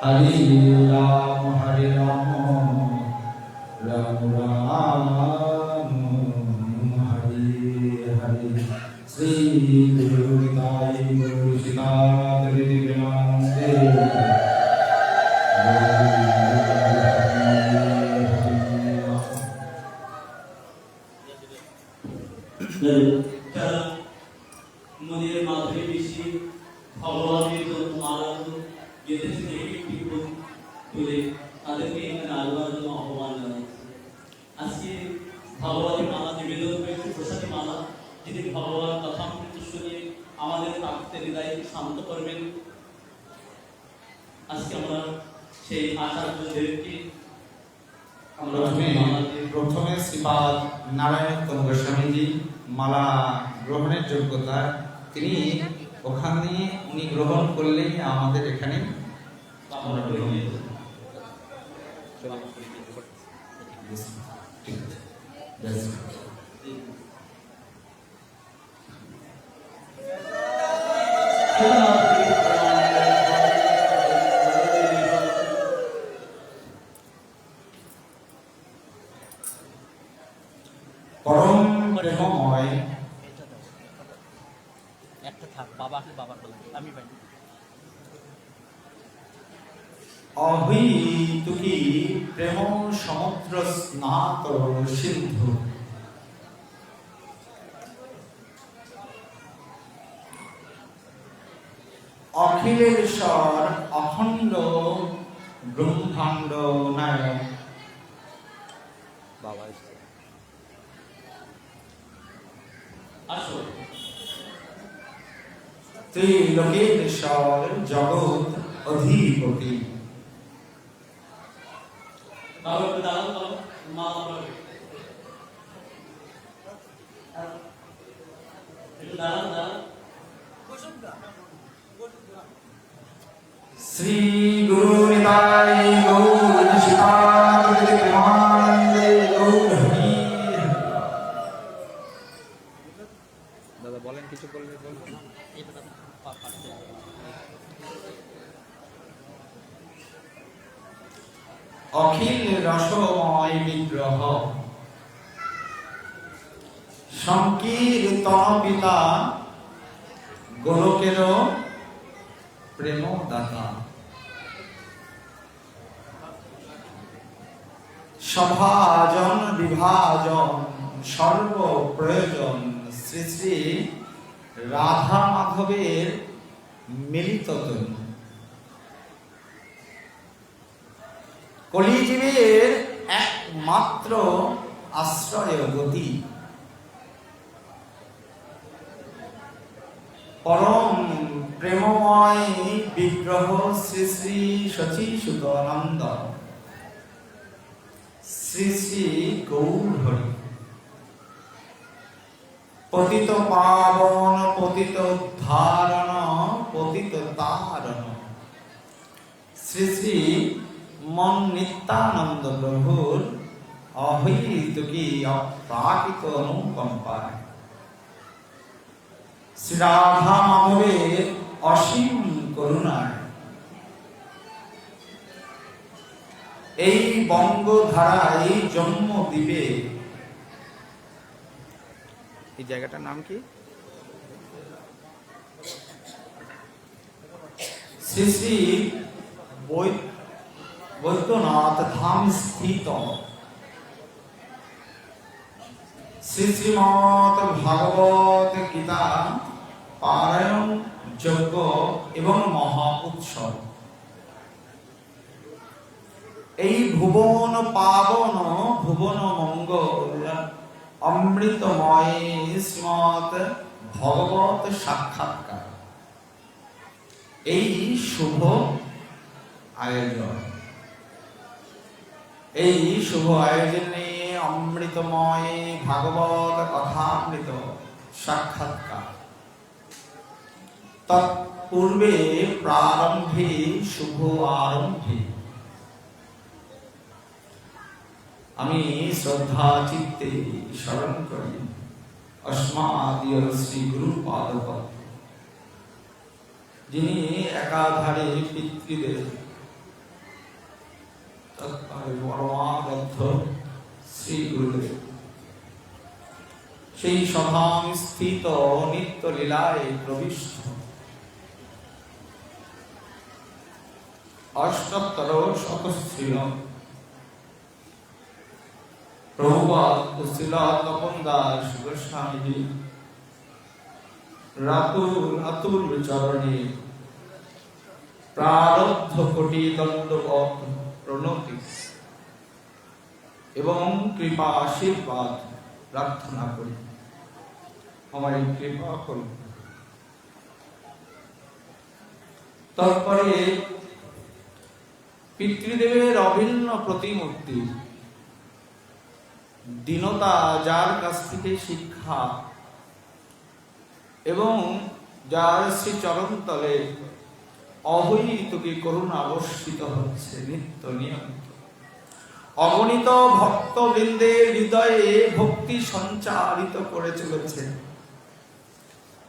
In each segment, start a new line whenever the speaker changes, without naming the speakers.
हरे राम राम राम हरे हरे। श्री गुरु निताय गुरु शिवाय प्रेमानंदे
মনের মাধুরী বেশি ভগবানের মারাত্ম বিদেশ থেকে বিপদ তুলে তাদেরকে এখানে আলোর জন্য আহ্বান জানাচ্ছি। আজকে ভগবানের মালা নিবেদন করেছে প্রসাদী মালা, যিনি ভগবান কথামৃত শুনে আমাদের ভক্তের হৃদয়কে শান্ত করবেন। আজকে আমরা সেই আচার্যদেরকে আমরা
প্রথমে শ্রীপাদ নারায়ণ গোস্বামীজি মালা গ্রহণের যোগ্যতা, তিনি ওখানে উনি গ্রহণ করলেই আমাদের এখানে আমরা গ্রহণ করব। পরম প্রেমময়
একটা থাক বাবাকে বাবা বলে আমি পাই
অহৈতুকী প্রেম সমুদ্র স্নাত সিন্ধু অখিলেশ্বর অখণ্ড ব্রহ্মাণ্ড নায়ক
বাবা
আসো
ত্রিলোকেশ্বর জগৎ অধিপতি
বাবা একটু দাঁড়াও তো, মা বাবা একটু দাঁড়াও দাঁড়াও।
শ্রী গুরু নিতাই গৌর শিবায় প্রেমানন্দে গৌর হরি।
দাদা বলেন কিছু বললে বলবো।
অখিল রসময় বিগ্রহ সংকীর্তন পিতা গোলকের প্রেমদাতা সভাজন বিভাজন সর্ব প্রয়োজন শ্রী শ্রী রাধা মাধবের মিলিত তনু। কলিজীবের একমাত্র আশ্রয় গতি পরম প্রেমময় বিগ্রহ শ্রী শ্রী সচিসুতানন্দ শ্রী শ্রী গৌর হরি। পতিত পাবন পতিত উদ্ধারণ পতিত তারণ শ্রী শ্রী মন নিত্যানন্দ প্রভুর অহৈতুকী অপ্রাকৃত অনুকম্পায় শ্রী রাধা মাধবের অসীম করুণায় এই বঙ্গধারায় জন্ম দিবে।
এই জায়গাটার নাম কি?
শ্রী শ্রী বৈদ্যনাথ ধাম স্থিত শ্রী শ্রীমৎ ভাগবত গীতা পারায়ণ যজ্ঞ এবং মহা উৎসব। এই ভুবন পাবন ভুবন মঙ্গল অমৃতময় শ্রীমৎ ভগবত সাক্ষাৎকার এই শুভ আয়োজন। এই শুভ আয়োজনে অমৃতময় ভাগবত কথামৃত সাক্ষাৎকার তৎপূর্বে প্রারম্ভে শুভ আরম্ভে আমি শ্রদ্ধা চিত্তে স্মরণ করি अस्मादीय श्री गुरु पादपद्म, যিনি একাধারে পিতৃদেব পরমাবদ্ধ শ্রী গুরুদেব সেই সধাম স্থিত নিত্য লীলায় প্রবিষ্ট অষ্টোত্তর শতশ্রীল প্রভুপাদ শ্রীল তপন দাস গোস্বামীজি রাতুল চরণে প্রারব্ধ কোটি দণ্ডবত প্রণতি এবং কৃপা আশীর্বাদ প্রার্থনা করি। আমায় কৃপা করুন। তারপরে পিতৃদেবের অভিন্ন প্রতিমূর্তি দীনতা, যার কাছ থেকে শিক্ষা এবং যার শ্রী চরণতলে অহৈতুকী করুণা বর্ষিত হচ্ছে নিত্য নিয়মিত, অগণিত ভক্তবৃন্দের হৃদয়ে ভক্তি সঞ্চারিত করে চলেছে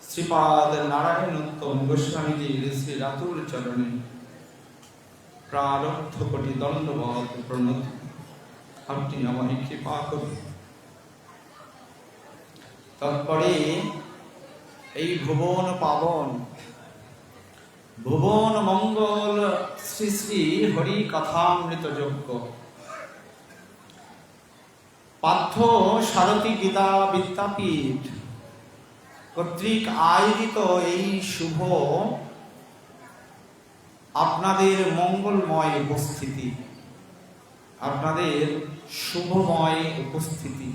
শ্রীপাদ নারায়ণ উত্তম গোস্বামীজির শ্রী রাতুল চরণে প্রারব্ধ কোটি দণ্ডবত প্রণতি। আপনি আমায় কৃপা করুন। তারপরে এই ভুবন পাবন, ভুবন মঙ্গল শ্রী শ্রী হরি কথামৃত যজ্ঞ পার্থ সারথী গীতা বিদ্যাপীঠ কর্তৃক আয়োজিত এই শুভ আপনাদের মঙ্গলময় উপস্থিতি, আপনাদের শুভময় উপস্থিতি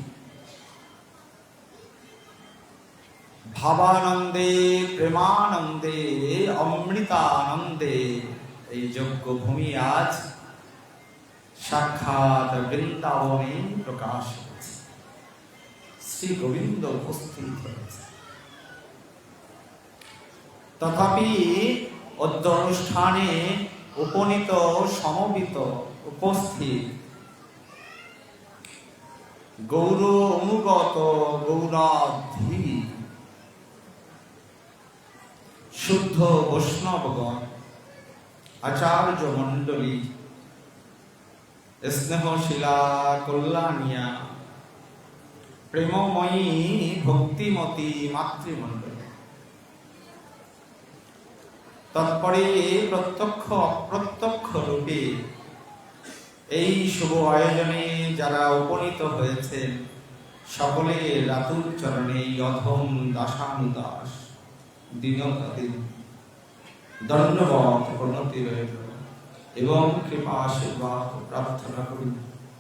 ভাবানন্দে, প্রেমানন্দে, অমৃতানন্দে এই যজ্ঞ ভূমি আজ সাক্ষাৎ বৃন্দাবনে প্রকাশ হয়েছে। শ্রী গোবিন্দ উপস্থিত হয়েছে। তথাপি অদ্য অনুষ্ঠানে উপনীত সমবেত উপস্থিত গৌর অনুগত গৌরাধি শুদ্ধ বৈষ্ণবগণ, আচার্য মণ্ডলী, স্নেহশীলা কল্যাণিয়া, প্রেমময়ী ভক্তিমতী মাতৃমণ্ডলী, তৎপরে প্রত্যক্ষ অপ্রত্যক্ষ রূপে এই শুভ আয়োজনে যারা উপনীত হয়েছেন সকলে রাতুল চরণে অধম দাসানুদাস দীনতাদের দণ্ডবত প্রণতি রইল এবং কৃপা আশীর্বাদ প্রার্থনা করি।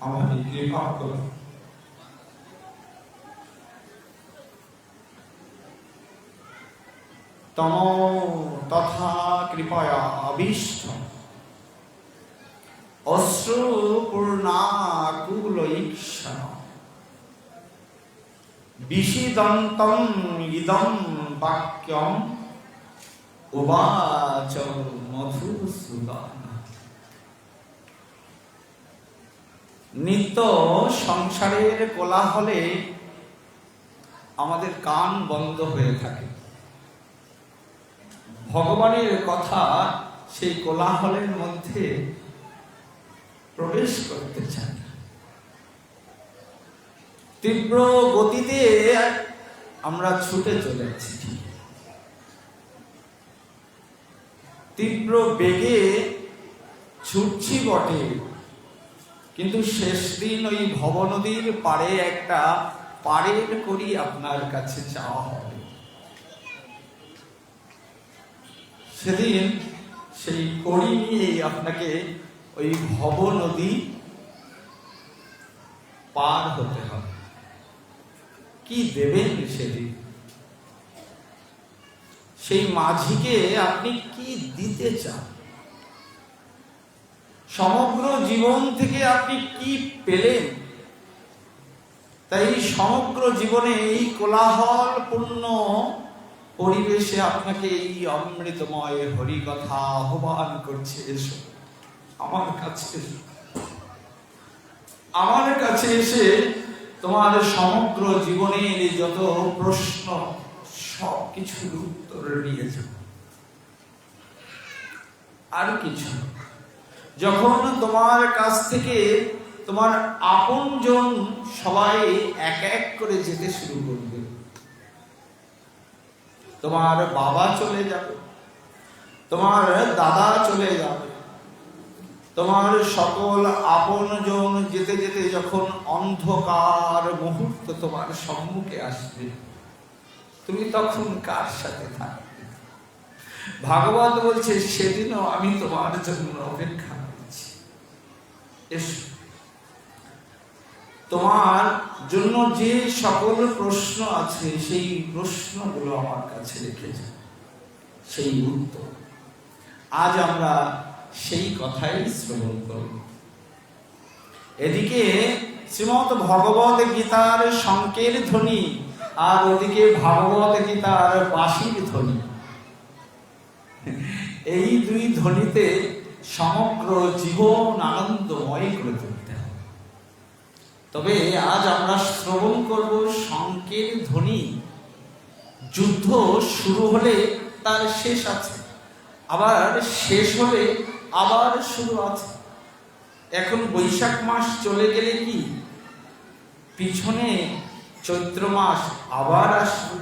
আমাকে কৃপা করুন। তম তথা কৃপয়া অভীষ্ট অশ্রুপূর্ণাকুলঈক্ষণ বিষিদন্তম ইদম বাক্যম উবাচ মধুসূদন। নিত্য সংসারের কোলাহলে আমাদের কান বন্ধ হয়ে থাকে। ভগবানের কথা সেই কোলাহলের মধ্যে প্রবেশ করতে চায় না। তীব্র গতিতে আমরা ছুটে চলেছি, তীব্র বেগে ছুটছি বটে, কিন্তু শেষ দিন ওই ভবনদীর পাড়ে একটা পাড়ের করি আপনার কাছে চাওয়া হবে। সেদিন সেই কড়ি নিয়ে আপনাকে ওই ভবনদী পার হতে হবে। কি দেবেন সেদিন? সেই মাঝিকে আপনি কি দিতে চান? সমগ্র জীবন থেকে আপনি কি পেলেন? তাই সমগ্র জীবনে এই কোলাহলপূর্ণ পরিবেশে আপনাকে এই অমৃতময় হরি কথা আহ্বান করছে, এসো আমার কাছে, এসো আমার কাছে এসে তোমার সমগ্র জীবনের যত প্রশ্ন সবকিছুর উত্তর নিয়ে যাও। আর কিছু যখন তোমার কাছ থেকে তোমার আপনজন সবাই এক এক করে যেতে শুরু করবে, তোমার বাবা চলে যাবে, তোমার দাদা চলে যাবে, তোমার সকল আপনজন যেতে যেতে যখন অন্ধকার মুহূর্ত তোমার সম্মুখে আসবে, তুমি তখন কার সাথে থাকবে? ভাগবত বলছে সেদিনও আমি তোমার জন্য অপেক্ষা করছি। এসো, তোমার জন্য যে সকল প্রশ্ন আছে সেই প্রশ্নগুলো আমার কাছে রেখে যাও, সেই উত্তর আজ আমরা সেই কথাই শ্রবণ করব। এদিকে শ্রীমৎ ভগবত গীতার শঙ্কের ধ্বনি, আর ওদিকে ভাগবত গীতার বাঁশির ধ্বনি। এই দুই ধ্বনিতে সমগ্র জীবন আনন্দময় করে তুলতে হবে। তবে আজ আমরা শ্রবণ করব শঙ্কের ধ্বনি। যুদ্ধ শুরু হলে তার শেষ আছে, আবার শেষ হলে আবার শুরু আছে। এখন বৈশাখ মাস চলে গেলে কি পিছনে চৈত্র মাস আবার আসবে।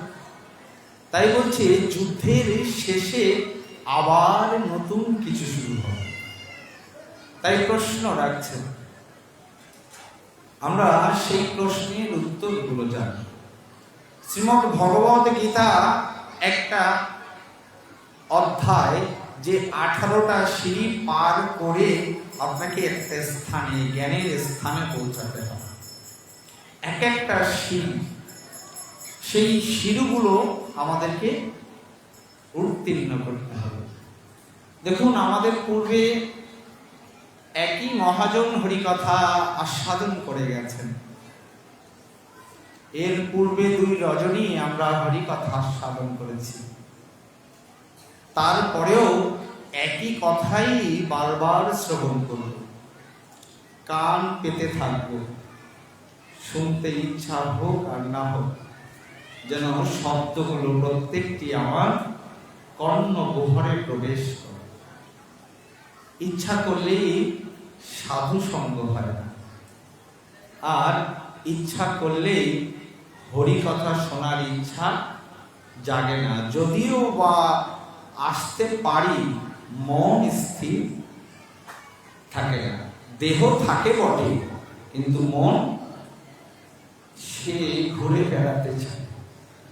তাই বলছে যুদ্ধের শেষে আবার নতুন কিছু শুরু হবে। তাই প্রশ্ন রাখছেন, আমরা সেই প্রশ্নের উত্তরগুলো জানি। শ্রীমৎ ভগবত গীতা একটা অধ্যায়, যে 18টা সিঁড়ি পার করে আপনাকে একটা স্থানে, জ্ঞানের স্থানে পৌঁছাতে হবে। এক একটা সিঁড়ি, সেই সিঁড়িগুলো আমাদেরকে উত্তীর্ণ করতে হবে। দেখুন, আমাদের পূর্বে একই মহাজন হরিকথা আস্বাদন করে গেছেন। এর পূর্বে 2 রজনী আমরা হরিকথা আস্বাদন করেছি। তারপরেও একই কথাই বারবার শ্রবণ করব, কান পেতে থাকব, শুনতে ইচ্ছা হোক আর না হোক, যেন শব্দগুলো প্রত্যেকটি আমার কর্ণগহ্বরে প্রবেশ করে। ইচ্ছা করলেই সাধু সঙ্গ হয় না, আর ইচ্ছা করলেই হরিকথা শোনার ইচ্ছা জাগে না। যদিও বা আসতে পারি, মন স্থির থাকে না। দেহ থাকে বটে, কিন্তু মন সে ঘুরে বেড়াতে চায়।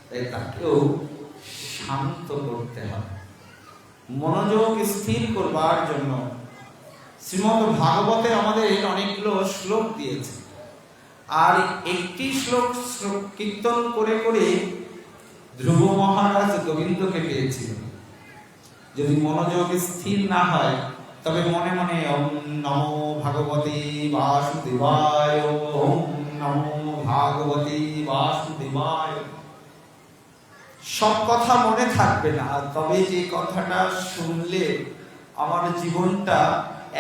তাই তাকেও শান্ত করতে হবে। মনোযোগ স্থির করবার জন্য শ্রীমৎ ভাগবতে আমাদের অনেকগুলো শ্লোক দিয়েছে, আর একটি শ্লোক কীর্তন করে করে ধ্রুব মহারাজ গোবিন্দকে পেয়েছিলেন। যদি মনোযোগ স্থির না হয়, তবে মনে মনে ওম নমো ভাগবতে বাসুদেবায়, ওম নমো ভাগবতে বাসুদেবায়, সব কথা মনে থাকবে না। তবে যে কথাটা শুনলে আমার জীবনটা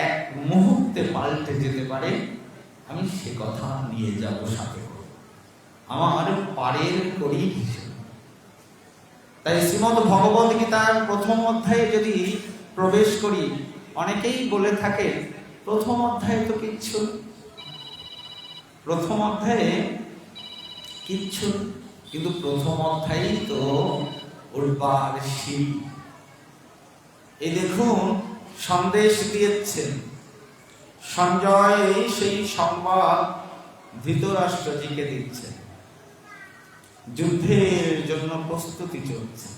এক মুহূর্তে পাল্টে যেতে পারে, আমি সে কথা নিয়ে যাব সাথে করে, আমার পারের করি হিসেবে। তাই শ্রীমৎ ভগবত গীতার প্রথম অধ্যায়ে যদি প্রবেশ করি, অনেকেই বলে থাকে প্রথম অধ্যায়ে তো কিচ্ছু, প্রথম অধ্যায়ে কিচ্ছু, কিন্তু প্রথম অধ্যায়েই তো উঠবার সিঁড়ি। এই দেখুন, সন্দেশ দিয়েছেন সঞ্জয়, সেই সংবাদ ধৃতরাষ্ট্রজিকে দিচ্ছে। যুদ্ধের জন্য প্রস্তুতি চলছে।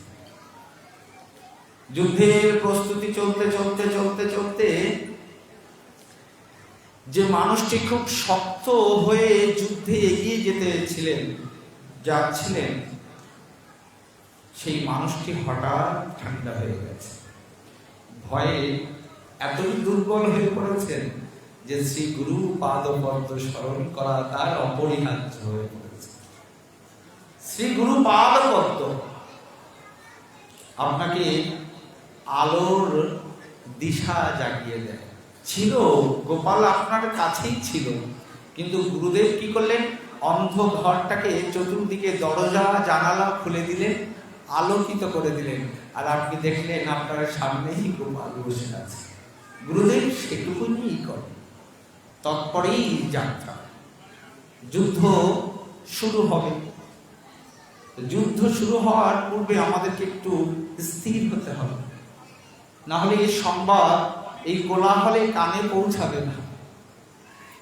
যুদ্ধের প্রস্তুতি চলতে চলতে চলতে চলতে যে মানুষটি খুব শক্ত হয়ে যুদ্ধে এগিয়ে যাচ্ছিলেন, সেই মানুষটি হঠাৎ ঠান্ডা হয়ে গেছে। ভয়ে এতই দুর্বল হয়ে পড়েছেন যে শ্রী গুরু পাদপদ্ম স্মরণ করা তার অপরিহার্য হয়ে পড়েছে। শ্রী গুরু পাদপদ্ম আপনাকে আলোর দিশা জাগিয়ে দেয়। ছিল, গোপাল আপনার কাছেই ছিল, কিন্তু গুরুদেব কি করলেন, অন্ধ ঘরটাকে চতুর্দিকে দরজা জানালা খুলে দিলেন, আলোকিত করে দিলেন, আর আপনি দেখলেন আপনার সামনেই গোপাল বসে আছে। গুরুদেব সেটুকুনি করে, তৎপরেই যাত্রা। যুদ্ধ শুরু হবে। যুদ্ধ শুরু হওয়ার পূর্বে আমাদেরকে একটু স্থির হতে হবে, না হলে এই সংবাদ এই কোলাহলে কানে পৌঁছাবে না।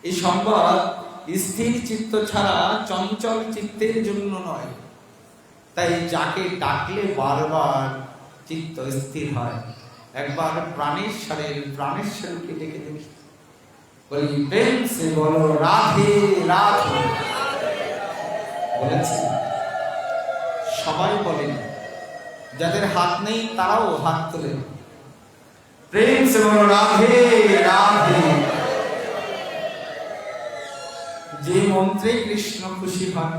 এই সংবাদ স্থির চিত্ত ছাড়া চঞ্চল চিত্তের জন্য নয়। তাই যাকে ডাকলে বারবার চিত্ত স্থির হয়। একবার প্রাণেশ্বরকে ডেকে দেখি, বলি প্রেম সে বলো রাধে রাধে। বলেছি, সবাই বলেন, যাদের হাত নেই তারাও হাত তোলেন। প্রেম সে বলো রাধে রাধে। যে মন্ত্রে কৃষ্ণ খুশি হয়,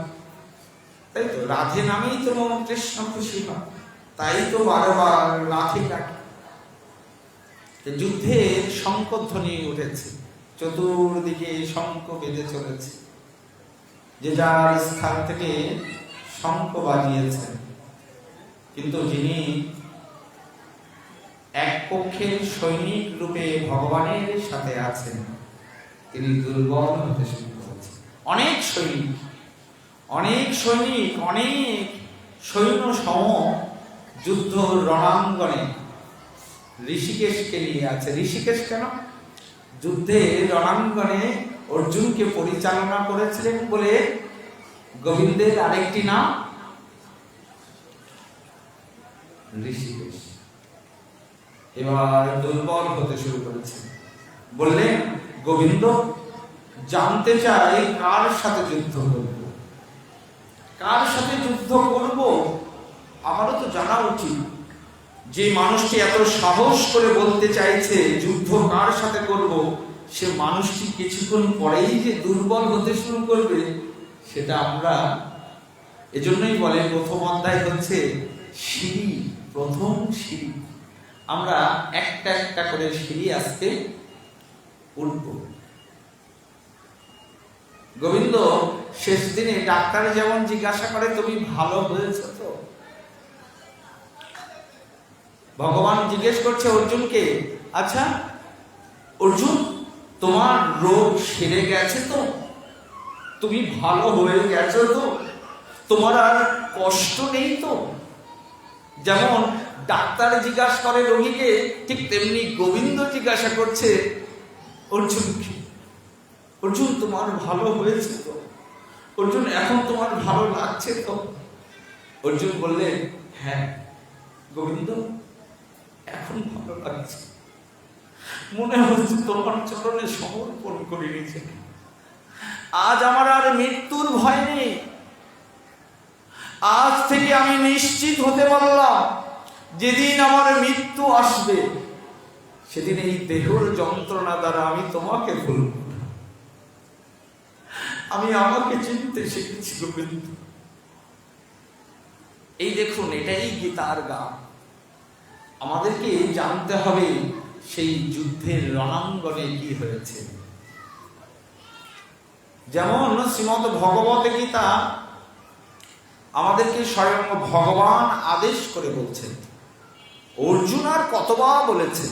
তাই তো রাধে নামেই তো কৃষ্ণ খুশি হয়, তাই তো বারবার রাধে ডাকে। যুদ্ধের শঙ্খধ্বনি উঠেছে, চতুর্দিকে শঙ্খ বেঁধে চলেছে। যে যার স্থান থেকে শঙ্খ বাজিয়েছেন, কিন্তু যিনি এক পক্ষের সৈনিক রূপে ভগবানের সাথে আছেন, তিনি দুর্বল হতে শুরু করেছেন। অনেক সৈন্য সম যুদ্ধ রণাঙ্গনে ঋষিকেশকে নিয়ে আছে। ঋষিকেশ কেন? যুদ্ধে রণাঙ্গনে অর্জুনকে পরিচালনা করেছিলেন বলে গোবিন্দের আরেকটি নাম ঋষিকেশ। এবার দুর্বল হতে শুরু করেছে। বললেন, গোবিন্দ জানতে চাই কার সাথে যুদ্ধ করব, কার সাথে যুদ্ধ করব আমারও তো জানা উচিত। যে মানুষটি এত সাহস করে বলতে চাইছে যুদ্ধ কার সাথে করব, সে মানুষটি কিছুক্ষণ পরেই যে দুর্বল হতে শুরু করবে, সেটা আমরা এজন্যই বলে প্রথম অধ্যায় হচ্ছে সিঁড়ি, প্রথম সিঁড়ি। আমরা একটা একটা করে সিঁড়ি আজকে উঠব। গোবিন্দ শেষ দিনে ডাক্তার যেমন জিজ্ঞাসা করে, তুমি ভালো হয়েছ তো? ভগবান জিজ্ঞেস করছে অর্জুনকে, আচ্ছা অর্জুন, তোমার রোগ সেরে গেছে তো? তুমি ভালো হয়ে গেছো তো? তোমার আর কষ্ট নেই তো? যেমন ডাক্তার জিজ্ঞাসা করে রোগীকে, ঠিক তেমনি গোবিন্দ জিজ্ঞাসা করছে অর্জুনকে, অর্জুন তোমার ভালো হয়েছে তো? অর্জুন এখন তোমার ভালো লাগছে তো? অর্জুন বললেন, হ্যাঁ গোবিন্দ, এখন ভালো লাগছে। মনে হচ্ছে তোমার চরণে সমর্পণ করে নিয়েছে। আজ আমার আর মৃত্যুর ভয় নেই। আজ থেকে আমি নিশ্চিত হতে পারলাম, যেদিন আমার মৃত্যু আসবে সেদিন এই দেহর যন্ত্রণা দ্বারা আমি তোমাকে ভুলব না। আমি আমাকে চিনতে শিখেছি গোবিন্দ। এই দেখুন, এটাই গীতার গান। আমাদেরকে জানতে হবে সেই যুদ্ধের রণাঙ্গনে কি হয়েছে। যেমন শ্রীমদ্ ভগবত গীতা আমাদেরকে স্বয়ং ভগবান আদেশ করে বলছেন। অর্জুন আর কতবার বলেছেন,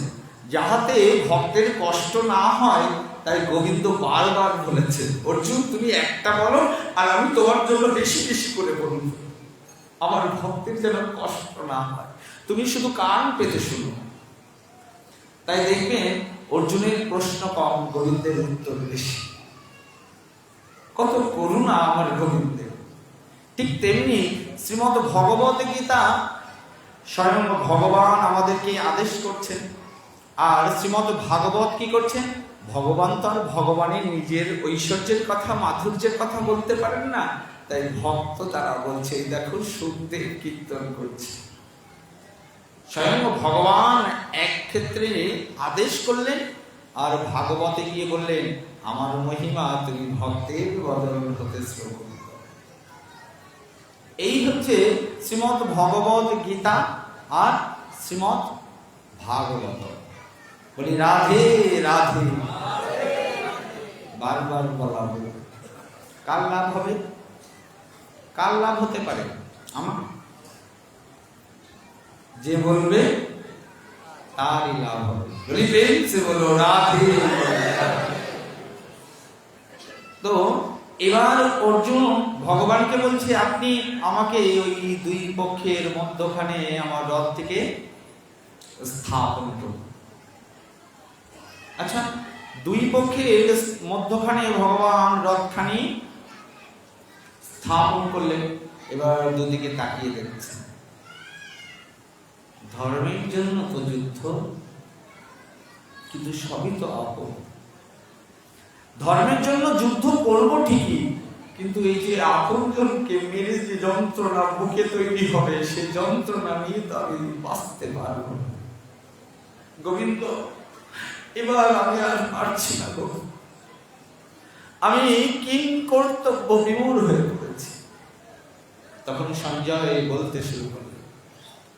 যাহাতে ভক্তের কষ্ট না হয়, তাই গোবিন্দ বারবার বলেছেন, অর্জুন তুমি একটা বলো আর আমি তোমার জন্য বেশি বেশি করে বলব, আমার ভক্তের যেন কষ্ট না হয়, তুমি শুধু কান পেতে শুনো। তাই দেখবেন অর্জুনের প্রশ্ন কম, গোবিন্দের উত্তর বেশি। কত করুণা আমার গোবিন্দের। ঠিক তেমনি শ্রীমদ্ ভগবত গীতা স্বয়ং ভগবান আমাদেরকে আদেশ করছেন। আর শ্রীমদ্ ভাগবত কি করছেন? ভগবান তো আর ভগবানের নিজের ঐশ্বর্যের কথা, মাধুর্যের কথা বলতে পারেন না, তাই ভক্ত তারা বলছে, এই দেখো সুখদেব কীর্তন করছে। স্বয়ং ভগবান এক ক্ষেত্রে আদেশ করলেন, আর ভাগবতে গিয়ে বললেন, আমার মহিমা তুমি ভক্তের বদল হতে শ্রবণ করো। এই হচ্ছে শ্রীমদ্ ভগবত গীতা আর শ্রীমদ্ ভাগবত। বলি রাধে রাধে, বারবার বলা হবে। কার লাভ হবে? কার লাভ হতে পারে? আমার। যে বলবে তারই লাভ হবে। বলি প্রেম সে বলো রাধে। তো এবার অর্জুন ভগবানকে বলছে, আপনি আমাকে ওই দুই পক্ষের মধ্যখানে আমার রথ থেকে স্থাপন করুন। আচ্ছা, দুই পক্ষের মধ্যখানে ভগবান রথখানি স্থাপন করলেন। এবার দুদিকে তাকিয়ে দেখছেন, ধর্মের জন্য তো যুদ্ধ, কিন্তু সবই তো আপন। ধর্মের জন্য যুদ্ধ করব ঠিকই, কিন্তু এই যে আপনজনকে মেরে যে যন্ত্রণা বুকে তৈরি হবে, সে যন্ত্রণা নিয়ে তো আমি বাঁচতে পারবো না। গোবিন্দ, এবার আমি আর পারছি না গো, আমি কিং কর্তব্য বিমূঢ় হয়ে পড়েছি। তখন সঞ্জয় বলতে শুরু করল,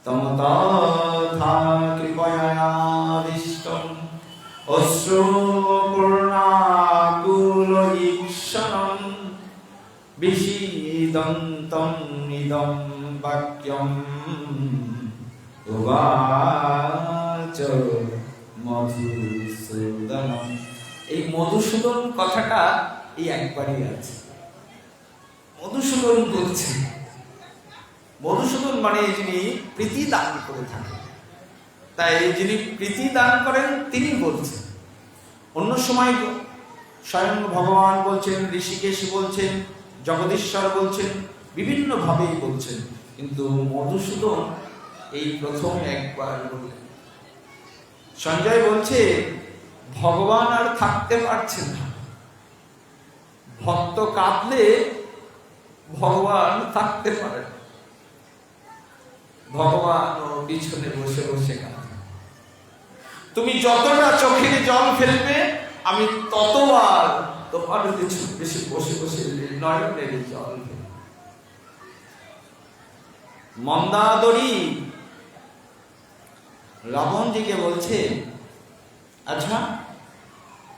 তম তথা কৃপয়াবিষ্টম অশ্রুপূর্ণাকুল ঈক্ষণম বিষীদন্তম ইদম বাক্যম উবাচ মধুসূদনম। এই মধুসূদন কথাটা এই একবারই আছে। মধুসূদন বলছে, মধুসূদন মানে যিনি প্রীতি দান করে থাকেন, তাই যিনি প্রীতি দান করেন তিনি বলছেন। অন্য সময় স্বয়ং ভগবান বলছেন, ঋষিকেশ বলছেন, জগদীশ্বর বলছেন, বিভিন্ন ভাবেই বলছেন, কিন্তু মধুসূদন এই প্রথম একবার বললেন। সঞ্জয় বলছে, ভগবান আর থাকতে পারছেন না, ভক্ত কাঁদলে ভগবান থাকতে পারেন। ভগবান পিছনে বসে বসে কাঁদে। তুমি যতটা চোখের জল ফেলবে, আমি ততবার তোমার পিছনে বেশি বসে বসে নয়নের জল ফেলবে। মন্দাদরী রাবণজিকে বলছে, আচ্ছা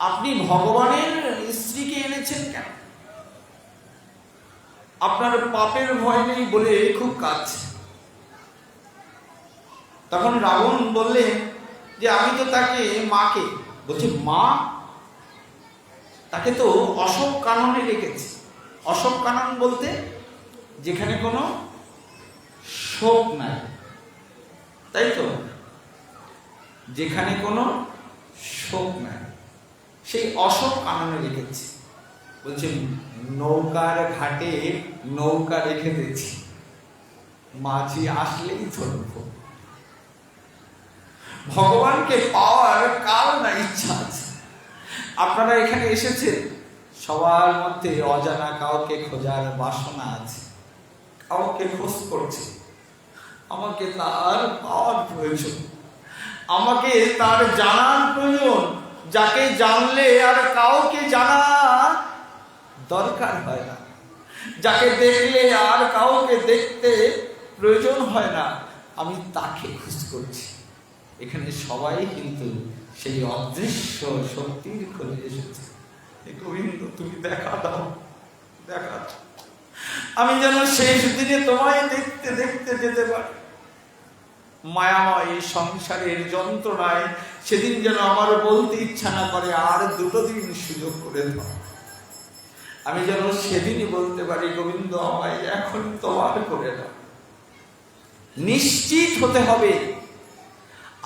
আপনি ভগবানের স্ত্রীকে এনেছেন কেন? আপনার পাপের ভয় নেই বলে খুব কাঁদছে। তখন রাবণ বললেন যে আমি তো তাকে মাকে, বলছে মা, তাকে তো অশোক কাননে রেখেছি। অশোক কানন বলতে যেখানে কোনো শোক নাই, তাই তো, যেখানে কোনো শোক নাই সেই অশোক কাননে রেখেছি। বলছে নৌকার ঘাটে নৌকা রেখে দিয়েছি, মাঝি আসলেই ধরবো। ভগবানকে পাওয়ার কার না ইচ্ছা আছে? আপনারা এখানে এসেছেন, সবার মধ্যে অজানা কাউকে খোঁজার বাসনা আছে, কাউকে খোঁজ করছে। আমাকে তার পাওয়ার প্রয়োজন, আমাকে তার জানার প্রয়োজন, যাকে জানলে আর কাউকে জানা দরকার হয় না, যাকে দেখলে আর কাউকে দেখতে প্রয়োজন হয় না, আমি তাকে খোঁজ করছি। এখানে সবাই কিন্তু সেই অদৃশ্য শক্তির খোঁজে এসেছে। গোবিন্দ, তুমি দেখা দাও, দেখা দাও, আমি যেন শেষ দিনে তোমায় দেখতে দেখতে যেতে পারি। মায়াময় সংসারের যন্ত্রণায় সেদিন যেন আমার বলতে ইচ্ছা না করে, আর দুটো দিন সুযোগ করে দাও, আমি যেন সেদিনই বলতে পারি, গোবিন্দ আমায় এখন তোমার করে দাও। নিশ্চিত হতে হবে,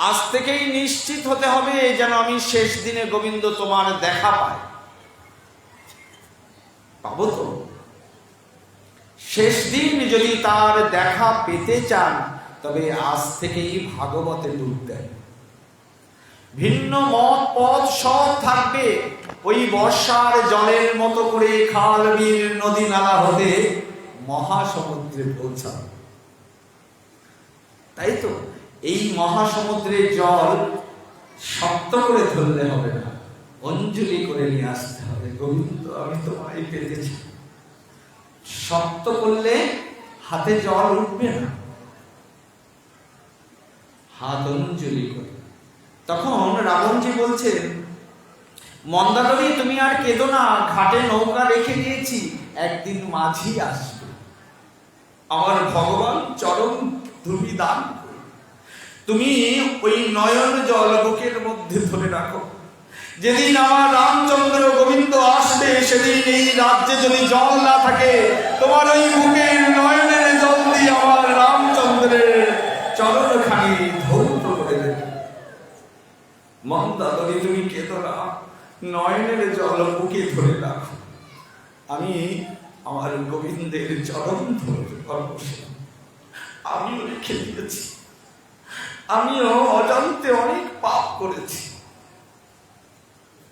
আজ থেকেই নিশ্চিত হতে হবে যেন আমি শেষ দিনে গোবিন্দ তোমার দেখা পাই। পাবো তো? শেষ দিন যদি তার দেখা পেতে চান, তবে আজ থেকেই ভাগবতে ডুব দেয়। ভিন্ন মত পথ সব থাকবে, ওই বর্ষার জলের মতো করে খাল বিল নদী নালা হতে মহাসমুদ্রে পৌঁছাবে। তাই তো এই মহাসমুদ্রের জল শক্ত করে ধরলে হবে না, অঞ্জলি করে নিয়ে আসতে হবে। গোবিন্দ, আমি তোমায় পেতেছি। শক্ত করলে হাতে জল উঠবে না, হাত অঞ্জলি করে। তখন রাবণজি বলছেন, মন্দাদরী তুমি আর কেঁদো না, ঘাটে নৌকা রেখে দিয়েছি, একদিন মাঝি আসবে, আমার ভগবান চরণ ধূলি দান করবে, তুমি ওই নয়ন জল বুকের মধ্যে ধরে রাখো। যেদিন আমার রামচন্দ্র গোবিন্দ আসবে, সেদিন এই রাজ্যে যদি জল না থাকে, তোমার ওই বুকের নয়নের জল দিয়ে আমার রামচন্দ্রের চরণখানি ধৌত করে দেবে। মন্দাদরি তুমি কেঁদো না, নয়নের জল বুকে ধরে রাখো। আমি আমার গোবিন্দের চরণ ধরতে পারবো। আমিও রেখে দিয়েছি, আমিও অজান্তে অনেক পাপ করেছি।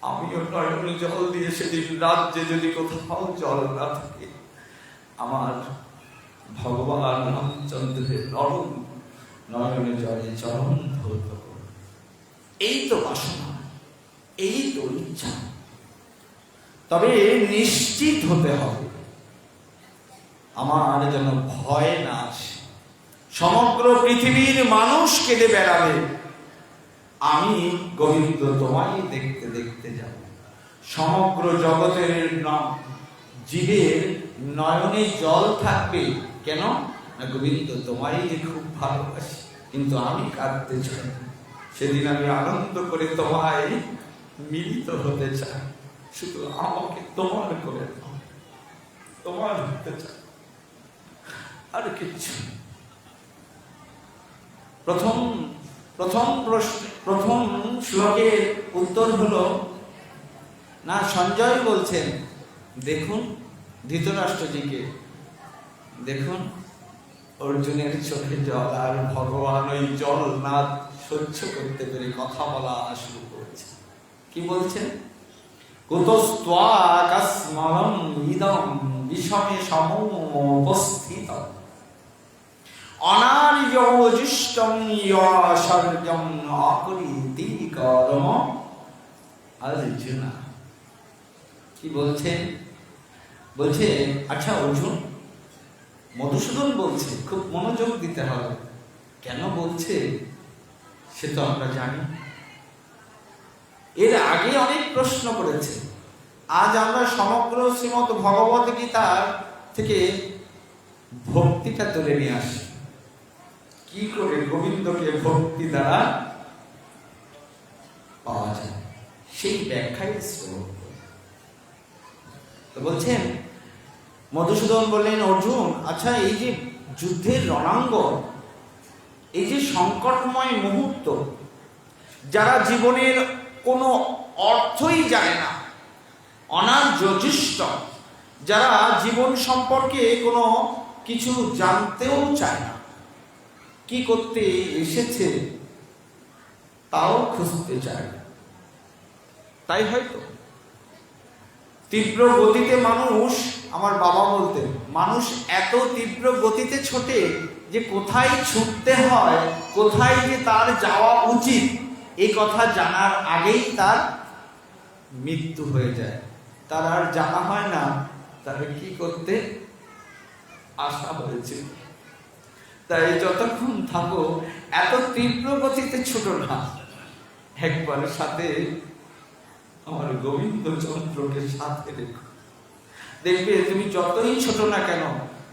আমিও নয়নে জল দিয়ে সেদিন রাজ্যে যদি কোথাও জল না থাকে, আমার ভগবান রামচন্দ্রের নরম নয়নে জলে চরণ ধৌত করব। এই তো বাসনা, এই তো ইচ্ছা। তবে নিশ্চিত হতে হবে আমার যেন ভয় না আসে। সমগ্র পৃথিবীর মানুষ কেঁদে বেড়াবে, আমি গোবিন্দ তোমায় দেখতে দেখতে যাব। সমগ্র জগতের জীবের নয়নে জল থাকবে কেন না, গোবিন্দ তোমায় যে খুব ভালোবাসি, কিন্তু আমি কাঁদতে চাই। সেদিন আমি আনন্দ করে তোমায় মিলিত হতে চাই। শুধু আমাকে তোমার করে দাও, তোমার হতে চাই, আর কিছু। প্রথম শ্লোকের উত্তর হলো না, সঞ্জয় বলছেন, দেখুন ধৃতরাষ্ট্রজিকে, দেখুন অর্জুনের চোখে জল, আর ভগবান ওই জল না সহ্য করতে পেরে কথা বলা শুরু করেছে। কি বলছেন? কুতস্ত্বাকাস্মরং ইদং বিষমে সমুপস্থিত অনার্যজিষ্টং ইয়াশর্যং আকরিতি কর্ম। অর্জুনা কি বলছেন? বলছে, আচ্ছা অর্জুন, মধুসূদন বলছে, খুব মনোযোগ দিতে হবে। কেন বলছে সে তো আমরা জানি। এর আগে অনেক প্রশ্ন করেছে। আজ আমরা সমগ্র শ্রীমৎ ভগবত গীতার থেকে ভক্তিটা তুলে নিয়ে আসি। কি করে গোবিন্দকে ভক্তি দ্বারা পাওয়া যায়, সেই ব্যাখ্যায় তো বলছেন। মধুসূদন বললেন, অর্জুন আচ্ছা, এই যে যুদ্ধের রণাঙ্গন, এই যে সংকটময় মুহূর্ত, যারা জীবনের কোনো অর্থই জানে না, অনার্যজিষ্ট, যারা জীবন সম্পর্কে কোনো কিছু জানতেও চায় না, কি করতে এসেছে তাও খুঁজতে চায়। তাই হয়তো তীব্র গতিতে মানুষ, আমার বাবা বলতেন, মানুষ এত তীব্র গতিতে ছোটে যে কোথায় ছুটতে হয়, কোথায় যে তার যাওয়া উচিত, এই কথা জানার আগেই তার মৃত্যু হয়ে যায়। তার আর জানা হয় না তার কি করতে আসা হয়েছে। তাই যতক্ষণ থাকো এত তীব্র গতিতে ছোট না, একবার সাথে আমার গোবিন্দ চন্দ্রকে সাথে রেখো। দেখবে তুমি যতই ছোট না কেন,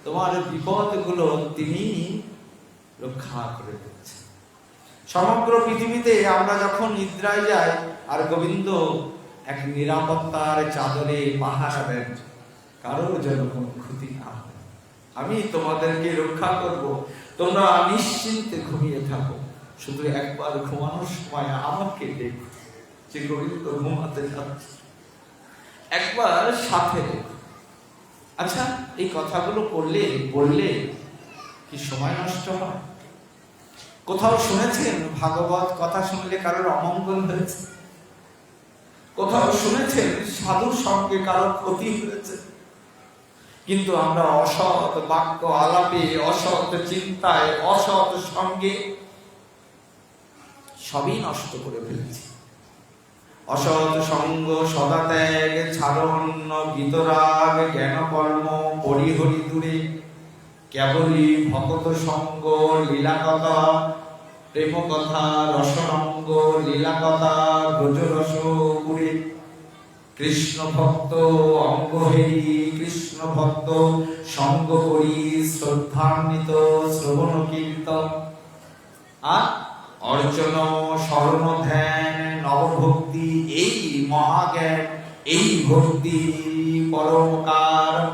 তোমার বিপদগুলো তিনি রক্ষা করে দিচ্ছে। সমগ্র পৃথিবীতে আমরা যখন নিদ্রায় যাই, আর গোবিন্দ এক নিরাপত্তার চাদরে পাহারা দেন, কারোর যেন কোনো ক্ষতি না হয়। আমি তোমাদেরকে রক্ষা করব, তোমরা নিশ্চিন্তে ঘুমিয়ে থাকো। শুধু একবার ঘুমানোর সময় আমাকে দেখো যে গোবিন্দ ঘুমাতে যাচ্ছে, একবার সাথে দেখো। আচ্ছা, এই কথাগুলো বললে কি সময় নষ্ট হয়? কোথাও শুনেছেন ভাগবত কথা শুনলে কারোর অমঙ্গল হয়েছে? কোথাও শুনেছেন সাধুর সঙ্গে কারোর ক্ষতি হয়েছে? কিন্তু আমরা অসৎ বাক্য আলাপে, অসৎ চিন্তায়, অসৎ সঙ্গে সবই নষ্ট করে ফেলেছি। অসৎ সঙ্গ, সদাত্যাগ, ছাড়ন্য, বিতরাগ, জ্ঞান কর্ম, পরিহরি দূরে, কেবলই ভকত সঙ্গ, লীলা কথা, প্রেম কথা, রসরঙ্গ, লীলা কথা, ব্রজরস পুরে, কৃষ্ণ ভক্ত অঙ্গ হেরি, কৃষ্ণ ভক্ত সঙ্গ করি, শ্রদ্ধান্বিত শ্রবণ কীর্তন। আর অর্চন স্মরণ ধ্যান নবভক্তি, এই মহাজ্ঞান, এই ভক্তি পরম কারণ।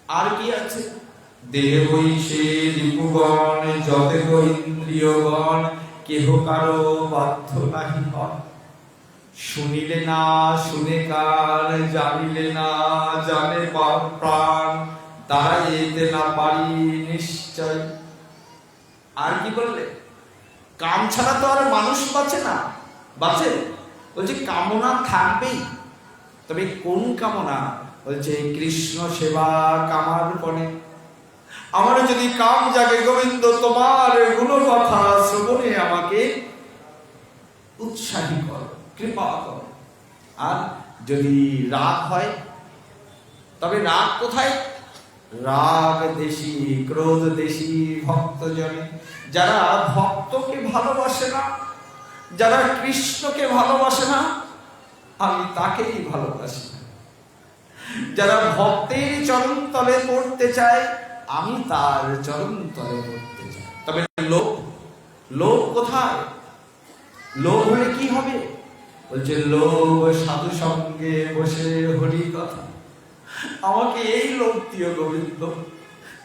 আর কি আছে? দেহ বৈশে রিপুগণ যতেক ইন্দ্রিয়গণ, কেহ কারো বাধ্য নাহি হয়। শুনিলে না শুনে কান, জানিলে না জানে প্রাণ, দাঁড়াইতে না পারি নিশ্চয়। আর কি বললে? কাম ছাড়া তো আর মানুষ বাঁচে না। বাঁচে? বলছে কামনা থাকবেই, তবে কোন কামনা? বলছে কৃষ্ণ সেবা কামার পণে। আমার যদি কাম জাগে গোবিন্দ তোমার গুণ কথা শ্রবণে, আমাকে উৎসাহী কর, কৃপা কর। আর যদি রাগ হয়, তবে রাগ কোথায়? রাগ দেশি ক্রোধ দেশি ভক্তজনে। যারা ভক্তকে ভালোবাসে না, যারা কৃষ্ণকে ভালোবাসে না, আমি তাকেই ভালোবাসি না। যারা ভক্তের চরণ তলে পড়তে চায়, আমি তার চরণ তলে পড়তে চাই। তবে লোভ, লোভ কোথায়? লোভ হলে কি হবে? বলছে লোভ সাধু সঙ্গে বসে হরি কথা। আমাকে এই লোভ দিও গোবিন্দ,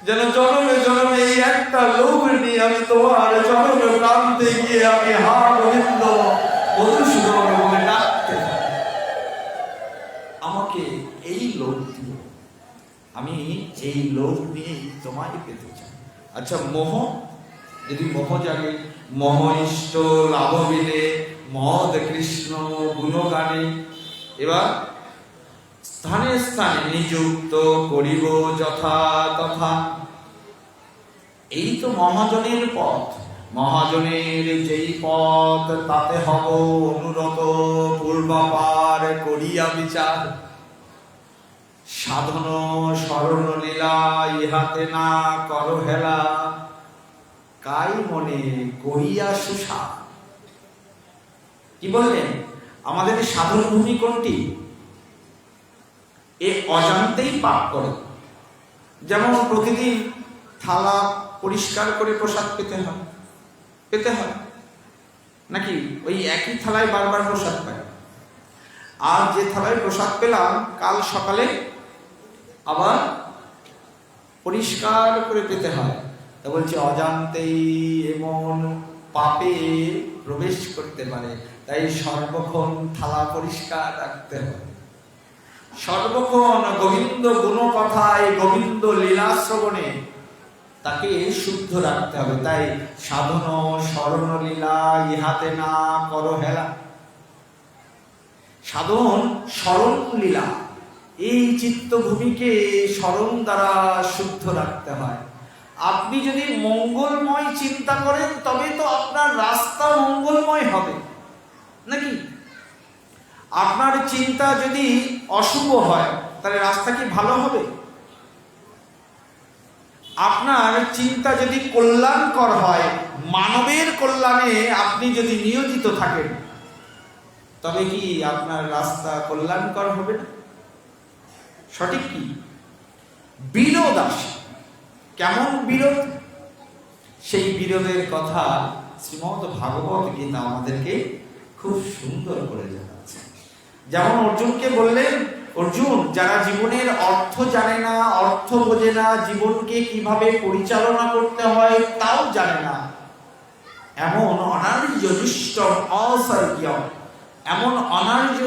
যেন জনমে জনমে এই একটা লোভ নিয়ে আমি তোমার চরণ প্রান্তে গিয়ে আমি হা গোবিন্দ মধুসূদন বলে ডাকতে থাকি। আমাকে এই লোভ দিও, আমি এই লোভ নিয়েই তোমায় পেতে চাই। আচ্ছা, মোহ, যদি মোহ জাগে, মোহ ইষ্ট লাভ মিলে মদ কৃষ্ণ গুণগানে। এবার স্থানে স্থানে নিযুক্ত করিব যথা তথা। এই তো মহাজনের পথ। মহাজনের যেই পথ, তাতে হব অনুরত পূর্বাপার করিয়া বিচার। সাধন স্মরণ লীলা ইহাতে না কর হেলা, কাই মনে করিয়া সুষা। কি বললেন? আমাদের সাধন ভূমি কোনটি? এ অজান্তেই পাপ করে। যেমন প্রতিদিন থালা পরিষ্কার করে প্রসাদ পেতে হয় নাকি ওই একই থালায় বারবার প্রসাদ পায়? আর যে থালায় প্রসাদ পেলাম, কাল সকালে আবার পরিষ্কার করে পেতে হয়। তা বলছে অজান্তেই এমন পাপে প্রবেশ করতে পারে, তাই সর্বক্ষণ থালা পরিষ্কার রাখতে হয়। সর্বক্ষণ গোবিন্দ গুণ কথায়, গোবিন্দ লীলা শ্রবণে তাকে শুদ্ধ রাখতে হবে। তাই সাধন স্মরণ লীলা ইহাতে না কর হেলা। সাধন স্মরণ লীলা, এই চিত্তভূমিকে স্মরণ দ্বারা শুদ্ধ রাখতে হয়। আপনি যদি মঙ্গলময় চিন্তা করেন, তবে তো আপনার রাস্তা মঙ্গলময় হবে নাকি? আপনার চিন্তা যদি অশুভ হয়, তাহলে রাস্তা কি ভালো হবে? আপনার চিন্তা যদি কল্যাণকর হয়, মানবের কল্যাণে আপনি যদি নিয়োজিত থাকেন, তবে কি আপনার রাস্তা কল্যাণকর হবে না? সঠিক কি? বিরোধ আসে। কেমন বিরোধ? সেই বিরোধের কথা শ্রীমদ্ ভাগবত গীতা আমাদেরকে খুব সুন্দর করে জানাচ্ছে। যেমন অর্জুনকে বললেন, অর্জুন, যারা জীবনের অর্থ জানে না, অর্থ বোঝে না, জীবনকে কিভাবে পরিচালনা করতে হয় তাও জানে না, এমন অনার্য দুষ্ট অসর্গ্য, এমন অনার্য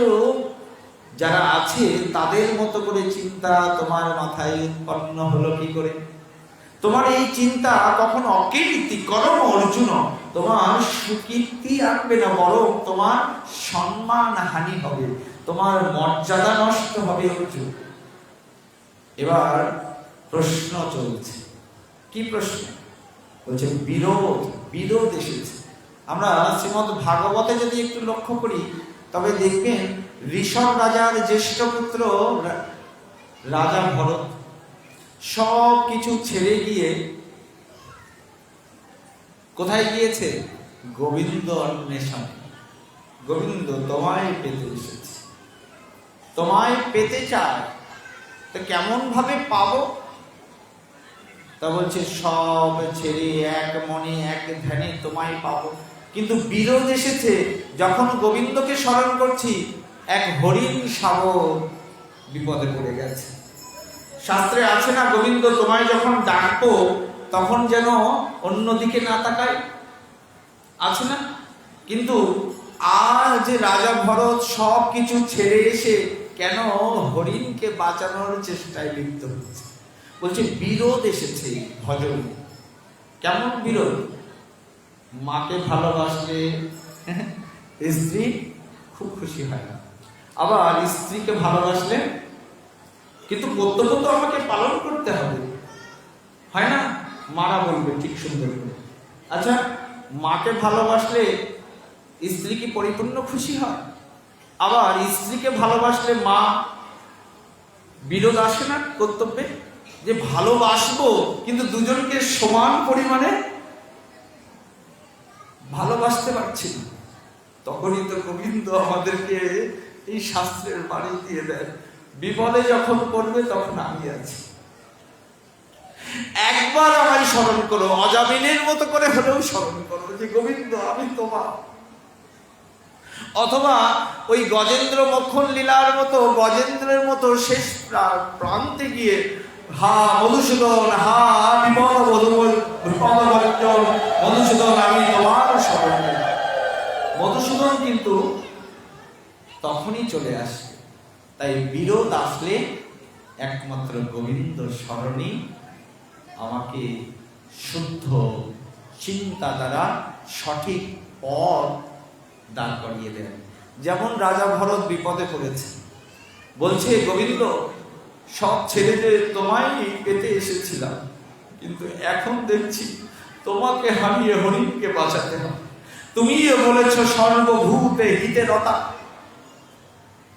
যারা আছে, তাদের মতো করে চিন্তা তোমার মাথায় উৎপন্ন হলো কি করে? তোমার এই চিন্তা কখনো অকীর্তি করম অর্জুন, তোমার সুকীর্তি আনবে না, বরং তোমার সম্মান হানি হবে, তোমার মর্যাদা নষ্ট হবে অর্জুন। এবার প্রশ্ন চলছে। কি প্রশ্ন? বলছে বিরোধ, বিরোধ এসেছে। আমরা শ্রীমদ্ ভাগবতে যদি একটু লক্ষ্য করি, তবে দেখবেন ঋষভ রাজার জ্যেষ্ঠ পুত্র রাজা ভরত সব কিছু ছেড়ে গিয়ে কোথায় গিয়েছে? গোবিন্দ অন্বেষণ। গোবিন্দ, তোমায় পেতে এসেছে, তোমায় পেতে চায়। তো কেমন ভাবে পাবো? তা বলছে সব ছেড়ে এক মনে এক ধ্যানে তোমায় পাবো। কিন্তু বিরোধ এসেছে, যখন গোবিন্দকে স্মরণ করছি এক হরিণ শাবক বিপদে পড়ে গেছে। শাস্ত্রে আছে না, গোবিন্দ তোমায় যখন ডাকবো তখন যেন অন্যদিকে না তাকায়, আছে না? কিন্তু আজ রাজা ভরত সব কিছু ছেড়ে এসে কেন হরিণকে বাঁচানোর চেষ্টায় লিপ্ত হচ্ছে? বলছে বিরোধ এসেছে ভজন। কেমন বিরোধ? মাকে ভালোবাসলে স্ত্রী খুব খুশি হয় না, আবার স্ত্রীকে ভালোবাসলে কিন্তু কর্তব্য তো আমাকে পালন করতে হবে, হয় না? মারা বলবে ঠিক সুন্দর করে। আচ্ছা, মাকে ভালোবাসলে স্ত্রী কি পরিপূর্ণ খুশি হয়? আবার স্ত্রীকে ভালোবাসলে মা, বিরোধ আসে না কর্তব্যে? যে ভালোবাসবো কিন্তু দুজনকে সমান পরিমাণে ভালোবাসতে পারছি না, তখনই তো গোবিন্দ আমাদেরকে এই শাস্ত্রের বাণী দিয়ে দেন, বিপদে যখন পড়বে তখন আমি আছি, একবার আমায় স্মরণ করো, অজামিনের মতো করে হলেও স্মরণ করো যে গোবিন্দ আমি তোমার। অথবা ওই গজেন্দ্র মক্ষণ লীলার মতো, গজেন্দ্রের মতো শেষ প্রান্তে গিয়ে হা মধুসূদন, হা বিপদ মধুসূদন, মধুসূদন আমি তোমার স্মরণ। মধুসূদন কিন্তু তখনই চলে আসে। তাই বিরোধ আসলে একমাত্র গোবিন্দ স্মরণই আমাকে শুদ্ধ চিন্তা দ্বারা সঠিক পথ দান করিয়ে দেন। যেমন রাজা ভরত বিপদে পড়েছে, বলছে গোবিন্দ সব ছেড়ে তোমায় পেতে এসেছিলাম, কিন্তু এখন দেখছি তোমাকে হারিয়ে হরিণকে বাঁচাতে হবে। তুমি বলেছ সর্বভূতে হিতে রতা,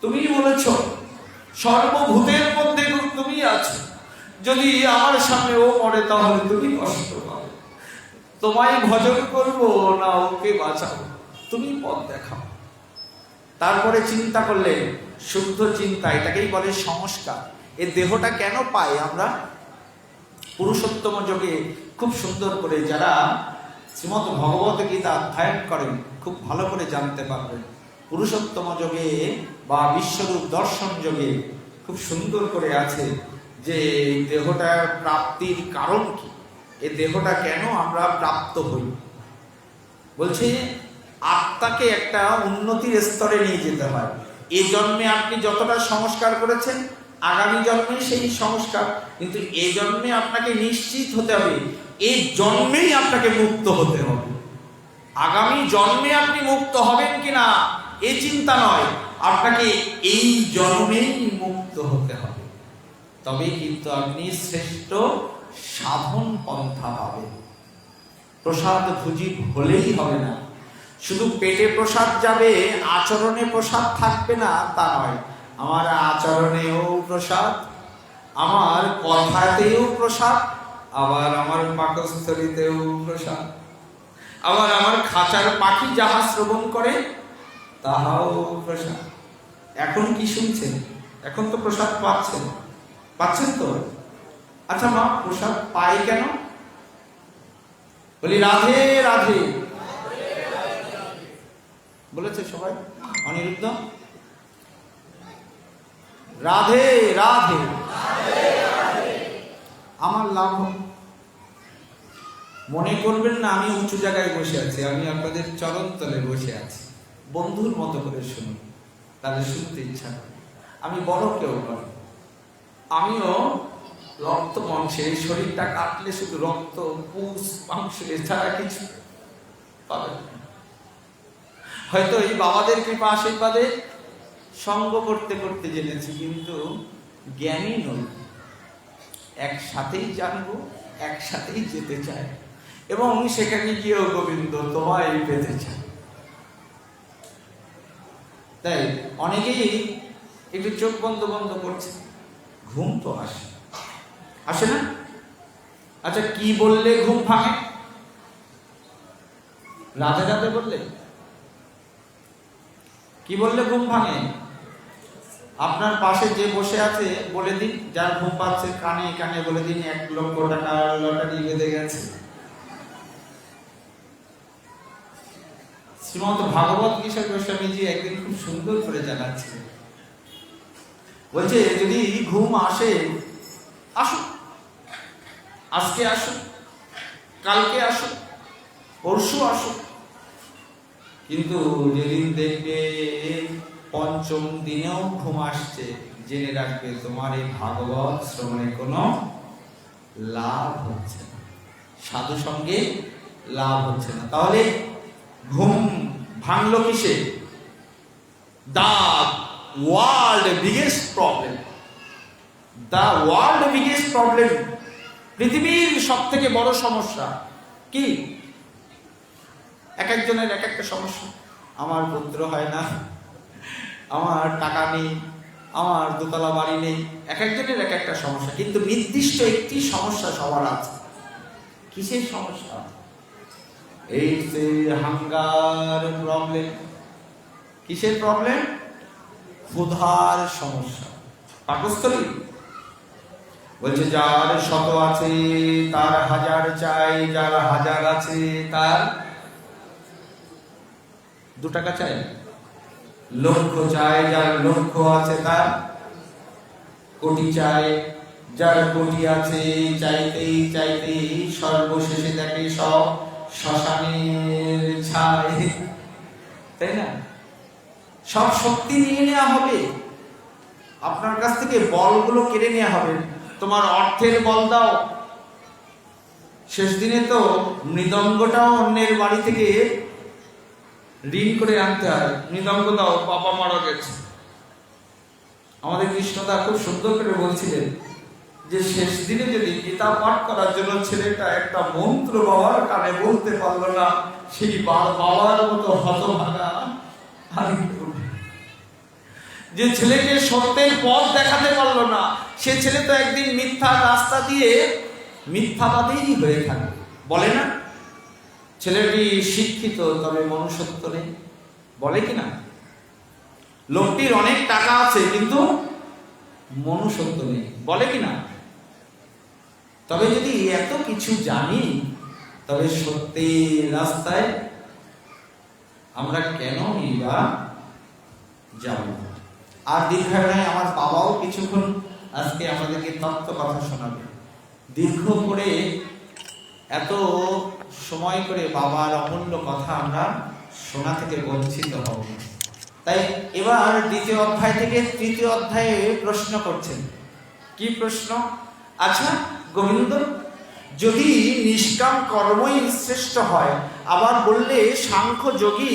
তুমি বলেছ সর্বভূতের মধ্যে তুমি আছো, যদি আমার সামনে ও মরে তাহলে তুমি কষ্ট পাবে। তোমায় ভজন করবো না ওকে বাঁচাবো, তুমি পথ দেখাও। তারপরে চিন্তা করলে শুদ্ধ চিন্তা, এটাকেই বলে সংস্কার। এই দেহটা কেন পাই আমরা? পুরুষোত্তম যোগে খুব সুন্দর করে যারা শ্রীমদ্ ভগবত গীতা অধ্যয়ন করেন খুব ভালো করে জানতে পারবেন। পুরুষোত্তম যোগে বা বিশ্বরূপ দর্শন যোগে খুব সুন্দর করে আছে যে দেহটার প্রাপ্তির কারণ কি, এই দেহটা কেন আমরা প্রাপ্ত হই। বলছে আত্মাকে একটা উন্নতির স্তরে নিয়ে যেতে হয়। এই জন্মে আপনি যতটা সংস্কার করেছেন আগামী জন্মে সেই সংস্কার, কিন্তু এই জন্মে আপনাকে নিশ্চিত হতে হবে এই জন্মেই আপনাকে মুক্ত হতে হবে। আগামী জন্মে আপনি মুক্ত হবেন কিনা এই চিন্তা নয়, আপনাকে এই জন্মেই মুক্ত হতে হবে, তবেই কিন্তু আপনি শ্রেষ্ঠ সাধন পন্থা পাবেন। প্রসাদ ভুজি হলেই হবে না, শুধু পেটে প্রসাদ যাবে আচরণে প্রসাদ থাকবে না তা নয়। আমার আচরণেও প্রসাদ, আমার কথাতেও প্রসাদ, আবার আমার পাকস্থলীতেও প্রসাদ, আবার আমার খাঁচার পাখি যাহা শ্রবণ করে তাহাও প্রসাদ। এখন কি শুনছেন? এখন তো প্রসাদ পাচ্ছেন তো? আচ্ছা মা, প্রসাদ পাই কেন? বলি রাধে রাধে বলেছে সবাই। অনিরুদ্ধ রাধে রাধে। আমার লাভ মনে করবেন না আমি উঁচু জায়গায় বসে আছি, আমি আপনাদের চরণ তলে বসে আছি, বন্ধুর মতো করে শুনুন, তাহলে শুনতে ইচ্ছা করে। আমি বড় কেউ নয়, আমিও রক্ত মাংসে, শরীরটা কাটলে শুধু রক্ত পুষ মাংস এছাড়া কিছু পাবেন না। হয়তো এই বাবাদের কৃপা আশীর্বাদে সঙ্গ করতে করতে জেনেছি, কিন্তু জ্ঞানী নই। একসাথেই জানবো, একসাথেই যেতে চাই, এবং সেখানে গিয়েও গোবিন্দ তোমায় পেতে চাই। তাই অনেকেই একটু চোখ বন্ধ বন্ধ করছে, ঘুম তো আসে না? আচ্ছা কি বললে ঘুম ভাঙে? রাধে রাধে বললে? কি বললে ঘুম ভাঙে? আপনার পাশে যে বসে আছে বলে দিন, যার ঘুম পাচ্ছে কানে কানে বলে দিন 1 লক্ষ টাকা লটারি বেঁধে গেছে। শ্রীমন্ত ভাগবত কিশোর গোস্বামীজি একদিন খুব সুন্দর করে জানাচ্ছেন, বলছে যদি ঘুম আসে আসুক, আজকে আসুক, কালকে আসুক, পরশু আসুক, কিন্তু যেদিন দেখবে পঞ্চম দিনেও ঘুম আসছে, জেনে রাখবে তোমার এই ভাগবত শ্রবণে কোনো লাভ হচ্ছে না, সাধু সঙ্গে লাভ হচ্ছে না। তাহলে ঘুম ভাঙলো কিসে? The world biggest problem, the world biggest problem, পৃথিবীর সব থেকে বড় সমস্যা কি? এক একজনের এক একটা সমস্যা। আমার পুত্র হয় না, আমার টাকা নেই, আমার দোতলা বাড়ি নেই, এক একজনের এক একটা সমস্যা, কিন্তু নির্দিষ্ট একটি সমস্যা সবার আছে। কিসের সমস্যা? এইটস এ হাঙ্গার প্রবলেম। কিসের প্রবলেম? ক্ষুধার সমস্যা। পাকস্থলী বলছে যার 100 আছে তার 1000 চাই, যার 1000 আছে তার 2 টাকা চাই। লক্ষ চাই, যার লক্ষ আছে তার কোটি চাই, যার কোটি আছে চাইতেই চাইতেই সর্বশেষে দেখে সব শ্মশানের ছাই। তাই না? সব শক্তি নিয়ে নেওয়া হবে, আপনার কাছ থেকে বলগুলো কেড়ে নেওয়া হবে। তোমার অর্থের বল দাও, শেষ দিনে তো মৃদঙ্গটাও অন্যের বাড়ি থেকে ঋণ করে আনতে হয়। মৃদঙ্গ দাও, বাবা মারা গেছে। আমাদের কৃষ্ণদা খুব সুন্দর করে বলছিলেন যে শেষ দিনে যদি গীতা পাঠ করার জন্য ছেলেটা একটা মন্ত্র বাবার কানে বলতে পারলো না, সেই বাবার মতো হতভাগা আর যে ছেলেকে সত্যের পথ দেখাতে পারলো না, সে ছেলে তো একদিন মিথ্যা রাস্তা দিয়ে মিথ্যাবাদী হয়ে থাকে। বলে না ছেলেটি শিক্ষিত তবে মনুষ্যত্ব নেই, বলে কিনা? লোকটির অনেক টাকা আছে কিন্তু মনুষ্যত্ব নেই, বলে কিনা? তবে যদি এত কিছু জানি, তবে সত্যের রাস্তায় আমরা কেন বা যাব? আর দীর্ঘায় আমার বাবাও কিছুক্ষণ আজকে আমাদেরকে তত্ত্ব কথা শোনাবে। দীর্ঘ করে এত সময় করে বাবার অমূল্য কথা আমরা শোনা থেকে বঞ্চিত হব। তাই এবার 2য় অধ্যায় থেকে 3য় অধ্যায়ে প্রশ্ন করছেন। কি প্রশ্ন? আচ্ছা গোবিন্দ, যদি নিষ্কাম কর্মই শ্রেষ্ঠ হয়, আবার বললে সাংখ্য যোগী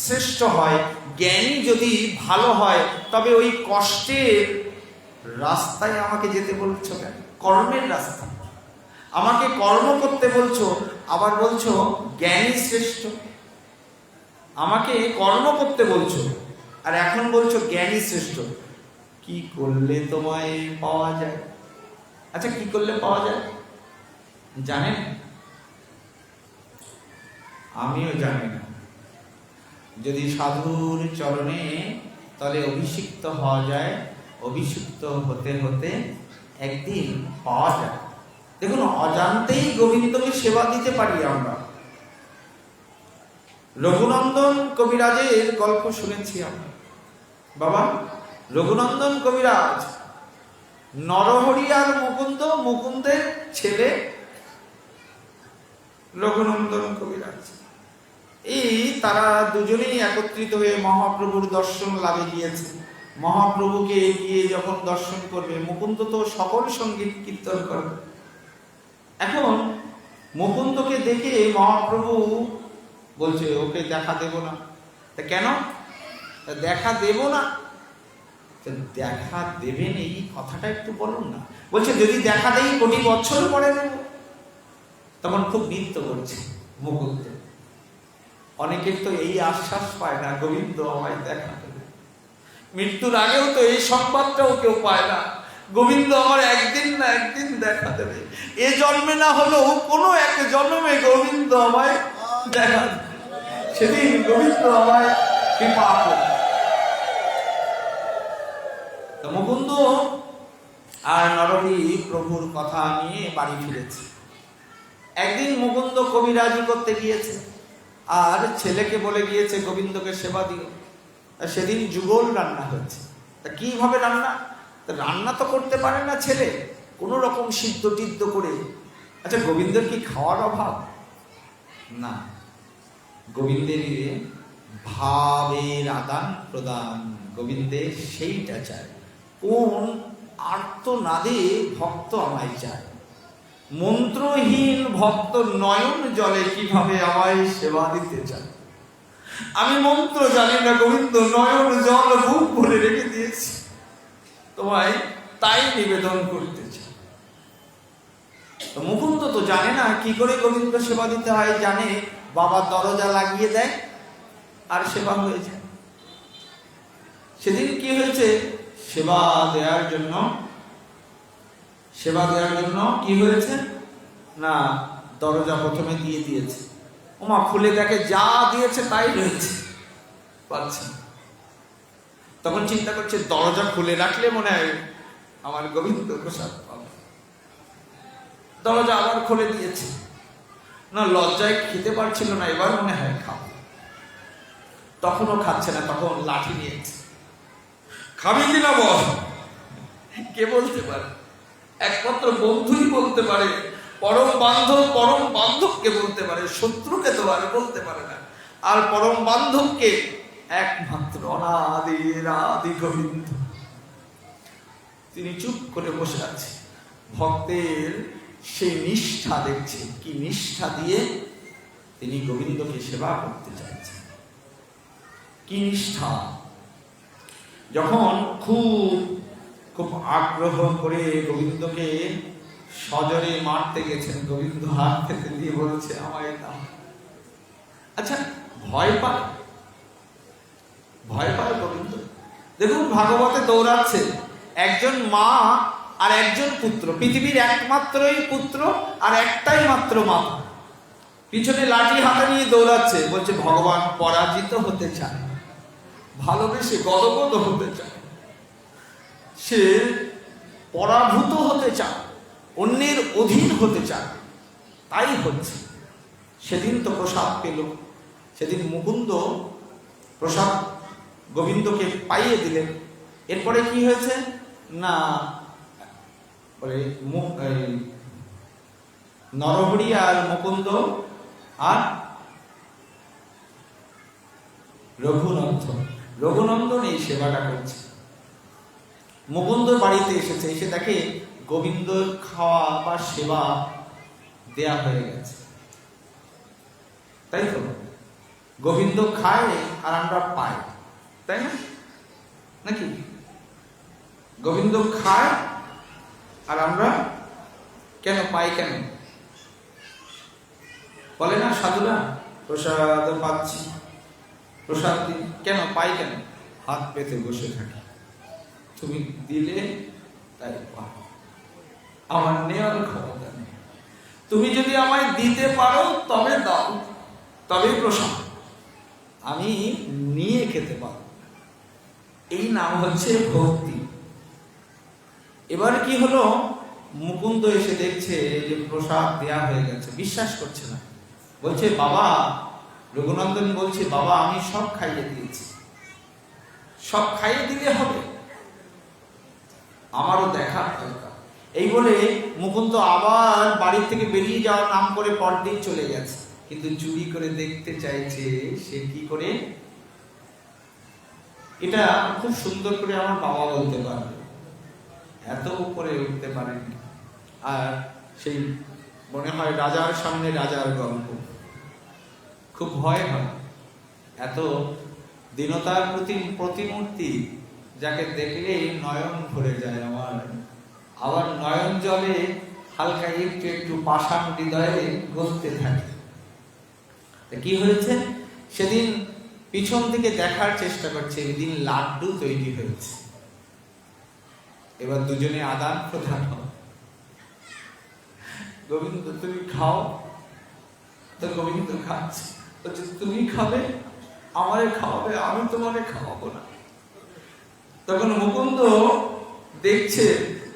শ্রেষ্ঠ হয়, জ্ঞানী যদি ভালো হয়, তবে ওই কষ্টের রাস্তায় আমাকে যেতে বলছো কেন? কর্মের রাস্তা, আমাকে কর্ম করতে বলছো, আবার বলছো জ্ঞানী শ্রেষ্ঠ। আমাকে কর্ম করতে বলছো আর এখন বলছো জ্ঞানী শ্রেষ্ঠ। কি করলে তোমায় পাওয়া যায়? আচ্ছা কি করলে পাওয়া যায় জানেন? আমিও জানি না। যদি সাধুর চরণে তলে অভিষিক্ত হওয়া যায়, অভিষিক্ত হতে হতে একদিন পাওয়া যায়। দেখুন, অজান্তেই গোবিন্দকে সেবা দিতে পারি আমরা। রঘুনন্দন কবিরাজের গল্প শুনেছি আমরা। বাবা রঘুনন্দন কবিরাজ, নরহরি আর মুকুন্দ, মুকুন্দের ছেলে রঘুনন্দন কবিরাজ, এই তারা দুজনেই একত্রিত হয়ে মহাপ্রভুর দর্শন লাভে গিয়েছে। মহাপ্রভুকে গিয়ে যখন দর্শন করবে, মুকুন্দ তো সকল সঙ্গীত কীর্তন করবে। এখন মুকুন্দকে দেখে মহাপ্রভু বলছে ওকে দেখা দেব না। তা কেন দেখা দেব না? দেখা দেবেন এই কথাটা একটু বলুন না। বলছে যদি দেখা দেই কোটি বছর পরে দেব। তখন খুব নৃত্য করছে মুকুন্দ। অনেকের তো এই আশ্বাস পায় না, গোবিন্দ আমায় দেখা দেবে। মৃত্যুর আগেও তো এই সংবাদটাও কেউ পায় না, গোবিন্দ আমার একদিন না একদিন দেখা দেবে। এ জন্মে না হলেও কোনো এক জন্মে গোবিন্দ আমায় দেখা দেবে। সেদিন গোবিন্দ আমায় কৃপা করবে। তো মুকুন্দ আর নরহরি প্রভুর কথা নিয়ে বাড়ি ফিরেছে। একদিন মুকুন্দ কবিরাজি করতে গিয়েছে, আর ছেলেকে বলে গিয়েছে গোবিন্দকে সেবা দিও। সেদিন যুগল রান্না হয়েছে। তা কিভাবে রান্না? রান্না তো করতে পারে না ছেলে, কোনো রকম সিদ্ধ টিদ্ধ করে। আচ্ছা, গোবিন্দের কি খাওয়ার অভাব? না, গোবিন্দের ভাবের আদান প্রদান, গোবিন্দের সেইটা চায়। কোন আর্তনাদে ভক্ত আমায় চায়। মন্ত্রহীন ভক্ত নয়ন জলে কিভাবে আমায় সেবা দিতে চায়। আমি মন্ত্র জানি না গোবিন্দ, নয়ন জল বুক ভরে রেখে দিয়েছি, তোমায় তাই নিবেদন করতে চাই। তো মুকুন্দ তো জানে না কি করে গোবিন্দ সেবা দিতে হয়। জানে বাবা দরজা লাগিয়ে দেয় আর সেবা হয়ে যায়। সেদিন কি হয়েছে, সেবা দেওয়ার জন্য কি হয়েছে না, দরজা প্রথমে দিয়ে দিয়েছে। ওমা খুলে দেখে যা দিয়েছে তাই রয়েছে, পাচ্ছে। তখন চিন্তা করছে দরজা খুলে রাখলে মনে হয় আমার গোবিন্দ প্রসাদ পাবে। দরজা আবার খুলে দিয়েছে, না লজ্জায় খেতে পারছিল না, এবার মনে হয় খাবো। তখনও খাচ্ছে না, তখন লাঠি নিয়েছে। খাবি কিনা বল। কে বলতে পারে? একমাত্র বন্ধুই বলতে পারে। পরম বান্ধবকে বলতে পারে, শত্রুকে তো আর বলতে পারে না। আর পরম বান্ধবকে একমাত্র অনাদি গোবিন্দ। তিনি চুপ করে বসে আছে, ভক্তের সেই নিষ্ঠা দেখছে, কি নিষ্ঠা দিয়ে তিনি গোবিন্দকে সেবা করতে চাইছেন, কি নিষ্ঠা। যখন খুব আগ্রহ করে গোবিন্দকে সজরে মারতে গেছেন, গোবিন্দ হাত থেকে দিয়ে বলছে আমায় দাও। আচ্ছা, ভয় পায় গোবিন্দ। দেখুন ভাগবতে দৌড়াচ্ছে একজন মা আর একজন পুত্র, পৃথিবীর একমাত্রই পুত্র আর একটাই মাত্র মাতা, পিছনে লাঠি হাতে নিয়ে দৌড়াচ্ছে। বলছে ভগবান পরাজিত হতে চায়, ভালোবেসে গদগদ হতে চায়, সে পরাভূত হতে চায়, অন্যের অধীন হতে চায়, তাই হচ্ছে। সেদিন তো প্রসাদ পেল, সেদিন মুকুন্দ প্রসাদ গোবিন্দকে পাইয়ে দিলেন। এরপরে কি হয়েছে না, নরহরি আর মুকুন্দ আর রঘুনন্দন এই সেবাটা করছে। মুকুন্দ বাড়িতে এসেছে, এসে দেখে গোবিন্দ খাওয়া বা সেবা দেয়া হয়ে গেছে। তাই তো, গোবিন্দ খায় আর আমরা পাই, তাই না? নাকি গোবিন্দ খায় আর আমরা কেন পাই? কেন বলে না সাধুরা, প্রসাদ পাচ্ছি, প্রসাদ কেন পাই? কেন? হাত পেতে বসে থাকি, তুমি দিলে তাই পাই, আমার নেওয়ার ক্ষমতা নেই। তুমি যদি আমায় দিতে পারো তবে দাও, তবে প্রসাদ, আমি নিয়ে খেতে পারো। এই নাম হচ্ছে ভক্তি। এবার কি হলো, মুকুন্দ এসে দেখছে যে প্রসাদ দেয়া হয়ে গেছে, বিশ্বাস করছে না। বলছে বাবা, রঘুনন্দন বলছে বাবা আমি সব খাইয়ে দিয়েছি, সব খাইয়ে দিলে হবে, আমারও দেখার দরকার। এই বলে মুকুন্দ আবার বাড়ি থেকে বেরিয়ে যাওয়ার নাম করে পরদিন চলে গেছে, কিন্তু চুরি করে দেখতে চাইছে সে কি করে। এটা খুব সুন্দর করে আমার বাবা বলতে পারবে, এত উপরে উঠতে পারেনি। আর সেই মনে হয় রাজার সামনে রাজার গল্প, খুব ভয় হয়। এত দীনতার প্রতিমূর্তি, যাকে দেখলেই নয়ন ভরে যায় আমার, আবার নয়ন জলে হালকা একটু পাষাণ হৃদয়ে গলতে থাকে। কি হয়েছে সেদিন, পিছন থেকে দেখার চেষ্টা করছে, এদিন লাড্ডু তৈরি হয়েছে। এবার দুজনে আদান প্রদান, গোবিন্দ তুমি খাও, তো গোবিন্দ খাচ্ছে, বলছে তুমি খাবে, আমারে খাওয়াবে, আমি তোমারে খাওয়াবো না। তখন মুকুন্দ দেখছে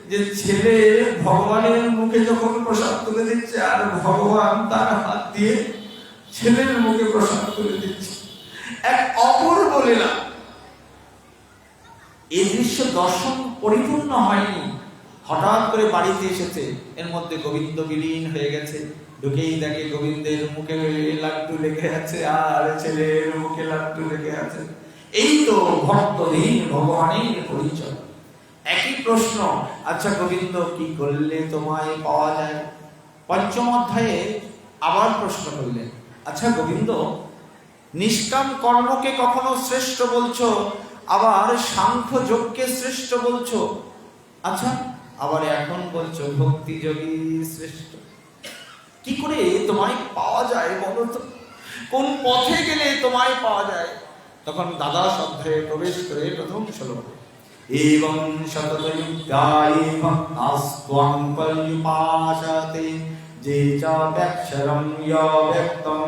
যে ছেলে ভগবানের মুখে যখন প্রসাদ তুলে দিচ্ছে আর ভগবান তার হাত দিয়ে ছেলের মুখে প্রসাদ তুলে দিচ্ছে, এক অপূর্ব লীলা। এই দৃশ্য দর্শন পরিপূর্ণ হয়নি, হঠাৎ করে বাড়িতে এসেছে, এর মধ্যে গোবিন্দ বিলীন হয়ে গেছে। ঢুকেই দেখে গোবিন্দের মুখে লাড্ডু লেগে আছে আর ছেলের মুখে লাড্ডু লেগে আছে। এই তো ভক্তহীন ভগবানের পরিচয়। একই প্রশ্ন, আচ্ছা গোবিন্দ কি করলে তোমায় পাওয়া যায়? পঞ্চম অধ্যায়ে আবার প্রশ্ন করলেন, আচ্ছা গোবিন্দ নিষ্কাম কর্মকে কখনো শ্রেষ্ঠ বলছো, আবার সাংখ্য যোগকে শ্রেষ্ঠ বলছো, আচ্ছা আবার এখন বলছো ভক্তি যোগী শ্রেষ্ঠ। কি করে তোমায় পাওয়া যায় বলো তো? কোন পথে গেলে তোমায় পাওয়া যায়? তখন দ্বাদশ অধ্যায়ে প্রবেশ করে প্রথম শ্লোক, এবং শততয়ুক্তায়ে ভক্তাস্ত্বং পর্যুপাসতে যে চ ব্যক্ষরং ব্যক্তং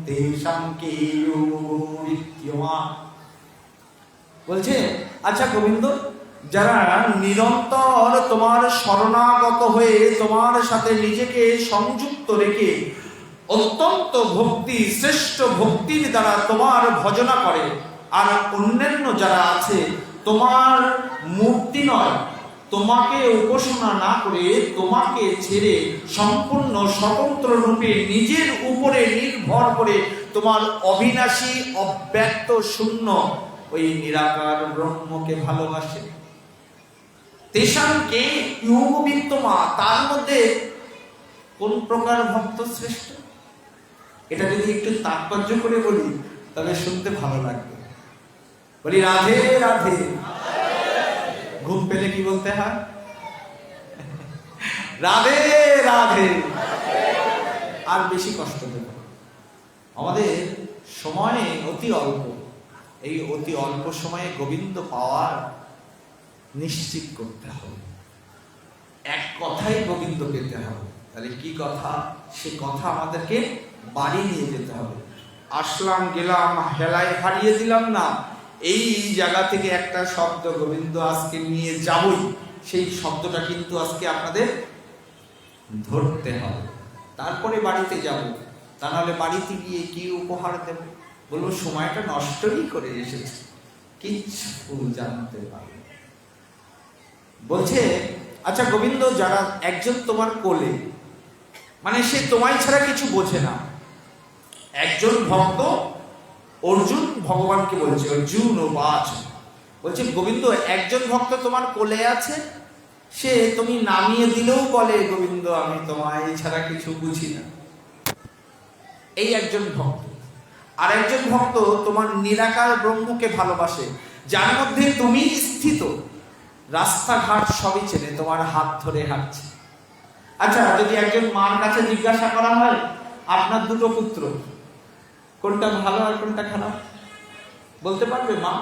তেষাং কেয়ুরিত্যমা। বলছে আচ্ছা গোবিন্দ, যারা নিরন্তর তোমার শরণাগত হয়ে তোমার সাথে নিজেকে সংযুক্ত রেখে অত্যন্ত ভক্তি, শ্রেষ্ঠ ভক্তির দ্বারা তোমার ভজনা করে, আর অন্যান্য যারা আছে তোমার মূর্তি নয়, তোমাকে উপাসনা না করে তোমাকে ছেড়ে সম্পূর্ণ স্বতন্ত্র রূপে নিজের উপরে নির্ভর করে তোমার অবিনাশী অব্যক্ত শূন্য ওই নিরাকার ব্রহ্মকে ভালোবাসে, তেষাংকে ইউগবিত্তমা, তার মধ্যে কোন প্রকার ভক্ত শ্রেষ্ঠ? এটা যদি একটু তাৎপর্য করে বলি তবে শুনতে ভালো লাগবে। বলি রাধে রাধে। ঘুম পেলে কি বলতে হয়? রাধে রাধে। আর বেশি কষ্ট দেব, আমাদের সময় অতি অল্প, এই অতি অল্প সময়ে গোবিন্দ পাওয়ার নিশ্চিত করতে হবে। এক কথাই গোবিন্দ পেতে হবে। তাহলে কি কথা? সে কথা আমাদেরকে বাড়ি নিয়ে যেতে হবে। আসলাম গেলাম হেলায় হারিয়ে দিলাম না, এই জায়গা থেকে একটা শব্দ গোবিন্দ আজকে নিয়ে যাবই, সেই শব্দটা কিন্তু আজকে আপনাদের ধরতে হবে, তারপরে বাড়িতে যাব। তা নাহলে বাড়িতে গিয়ে কি উপহার দেব? বলবো সময়টা নষ্টই করে এসেছে, কিচ্ছু জানতে পারবে। বলছে আচ্ছা গোবিন্দ, যারা একজন তোমার কোলে, মানে সে তোমায় ছাড়া কিছু বোঝে না, একজন ভক্ত অর্জুন ভগবানকে বলছে, অর্জুন ও বাচ, বলছে গোবিন্দ একজন ভক্ত তোমার কোলে আছে, সে তুমি নামিয়ে দিলেও বলে গোবিন্দ আমি তোমায় ছাড়া কিছু বুঝি না। এই একজন ভক্ত। আর একজন ভক্ত তোমার নিরাকার ব্রহ্মকে ভালোবাসে, যার মধ্যে তুমি স্থিত, রাস্তাঘাট সবই চেনে, তোমার হাত ধরে হাঁটছে। আচ্ছা যদি একজন মার কাছে জিজ্ঞাসা করা হয় আপনার দুটো পুত্র, কোনটা ভালো আর কোনটা খারাপ, বলতে পারবে মা?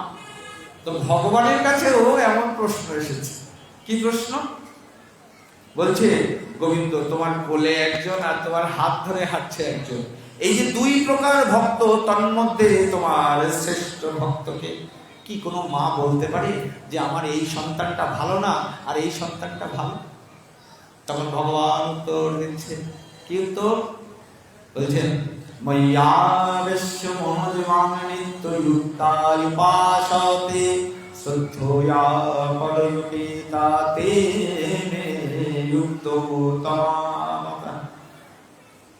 তো ভগবানের কাছেও এমন প্রশ্ন এসেছে। কি প্রশ্ন? বলছে গোবিন্দ তোমার কোলে একজন আর তোমার হাত ধরে হাঁটছে একজন, এই যে দুই প্রকার ভক্ত, তন্মধ্যে তোমার শ্রেষ্ঠ ভক্তকে কি কোনো মা বলতে পারে যে আমার এই সন্তানটা ভালো না আর এই সন্তানটা ভালো? তখন ভগবান উত্তর দিচ্ছে। কি উত্তর? বলছেন ময়্যা বিশ্বমোহযমাং নিত্যযুক্তায় উপাসতে শ্রদ্ধয়া পরয়ুপিতা তেনে যুক্ততমা।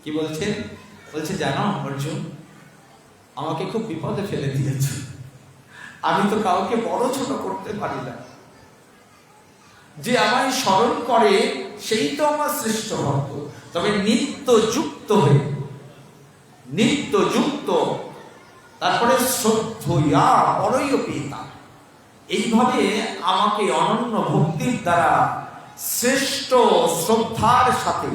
কি বলছেন? বলছে জানো অর্জুন, আমাকে খুব বিপদে ফেলে দিয়েছে, আমি তো কাউকে বড় ছোট করতে পারি না, যে আমায় স্মরণ করে সেই তো আমার শ্রেষ্ঠ ভক্ত। তবে নিত্য যুক্ত হয়ে, নিত্য যুক্ত, তারপরে শ্রদ্ধয়া পরয়ুপিতা, এইভাবে আমাকে অনন্য ভক্তির দ্বারা শ্রেষ্ঠ শ্রদ্ধার সাথে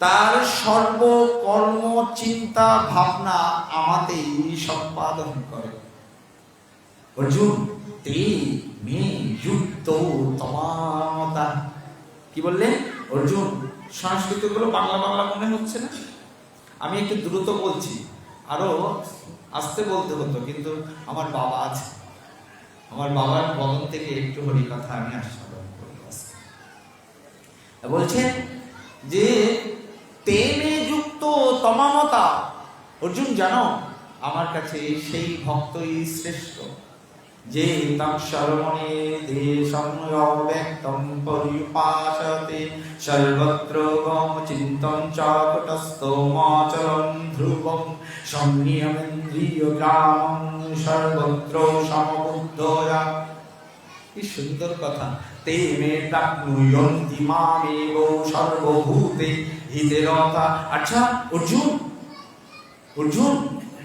তার সর্বকর্ম চিন্তা ভাবনা আমাতেই সম্পাদন করে। অর্জুন তে মে যুক্ত তমাতা। কি বললেন অর্জুন? সংস্কৃত গুলো বাংলা বাংলা মনে হচ্ছে না? আমি একটু দ্রুত বলছি, আরো আস্তে বলতে হতো, কিন্তু আমার বাবা আছে, আমার বাবার বদন থেকে একটু হরি কথা আমি আস্বাদন করি। বলছেন যে তেনে যুক্ত তমামতা, অর্জুন জানো আমার কাছে সেই ভক্তই শ্রেষ্ঠ যে তাং শরমণে দেশং অব্যক্তং পরিপাসতে সর্বত্র গম চিন্তন চ কুটস্থমাচরণ ধ্রুবং সংনিয়মেন্দ্রিয় গ্রামং সর্বত্র সমবুদ্ধয়া। কি সুন্দর কথা। তে মে প্রাপ্নুয়ন্তি মামেব সর্বভূতে হিতেরতা। আচ্ছা অর্জুন, অর্জুন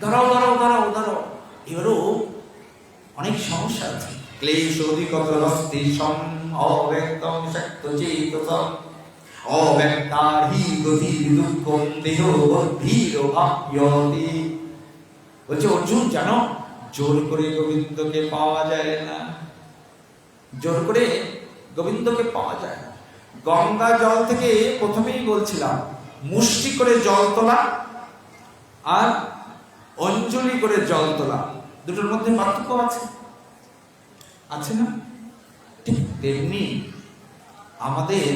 দাঁড়াও দাঁড়াও দাঁড়াও দাঁড়াও, এবারও অনেক সমস্যা আছে। ক্লেশ অধিকতরস্তি সম অব্যক্তং শক্তচেতসঃ অব্যক্তাহি গতি দুঃখং দেহ বদ্ধির ভাব্যতি। বলছে অর্জুন জানো জোর করে গোবিন্দকে পাওয়া যায় না, জোর করে গোবিন্দকে পাওয়া যায় না। গঙ্গা জল থেকে প্রথমেই বলছিলাম মুষ্টি করে জল তোলা আর অঞ্জলি করে জল তোলা, দুটোর মধ্যে পার্থক্য আছে, আছে না? ঠিক তেমনি আমাদের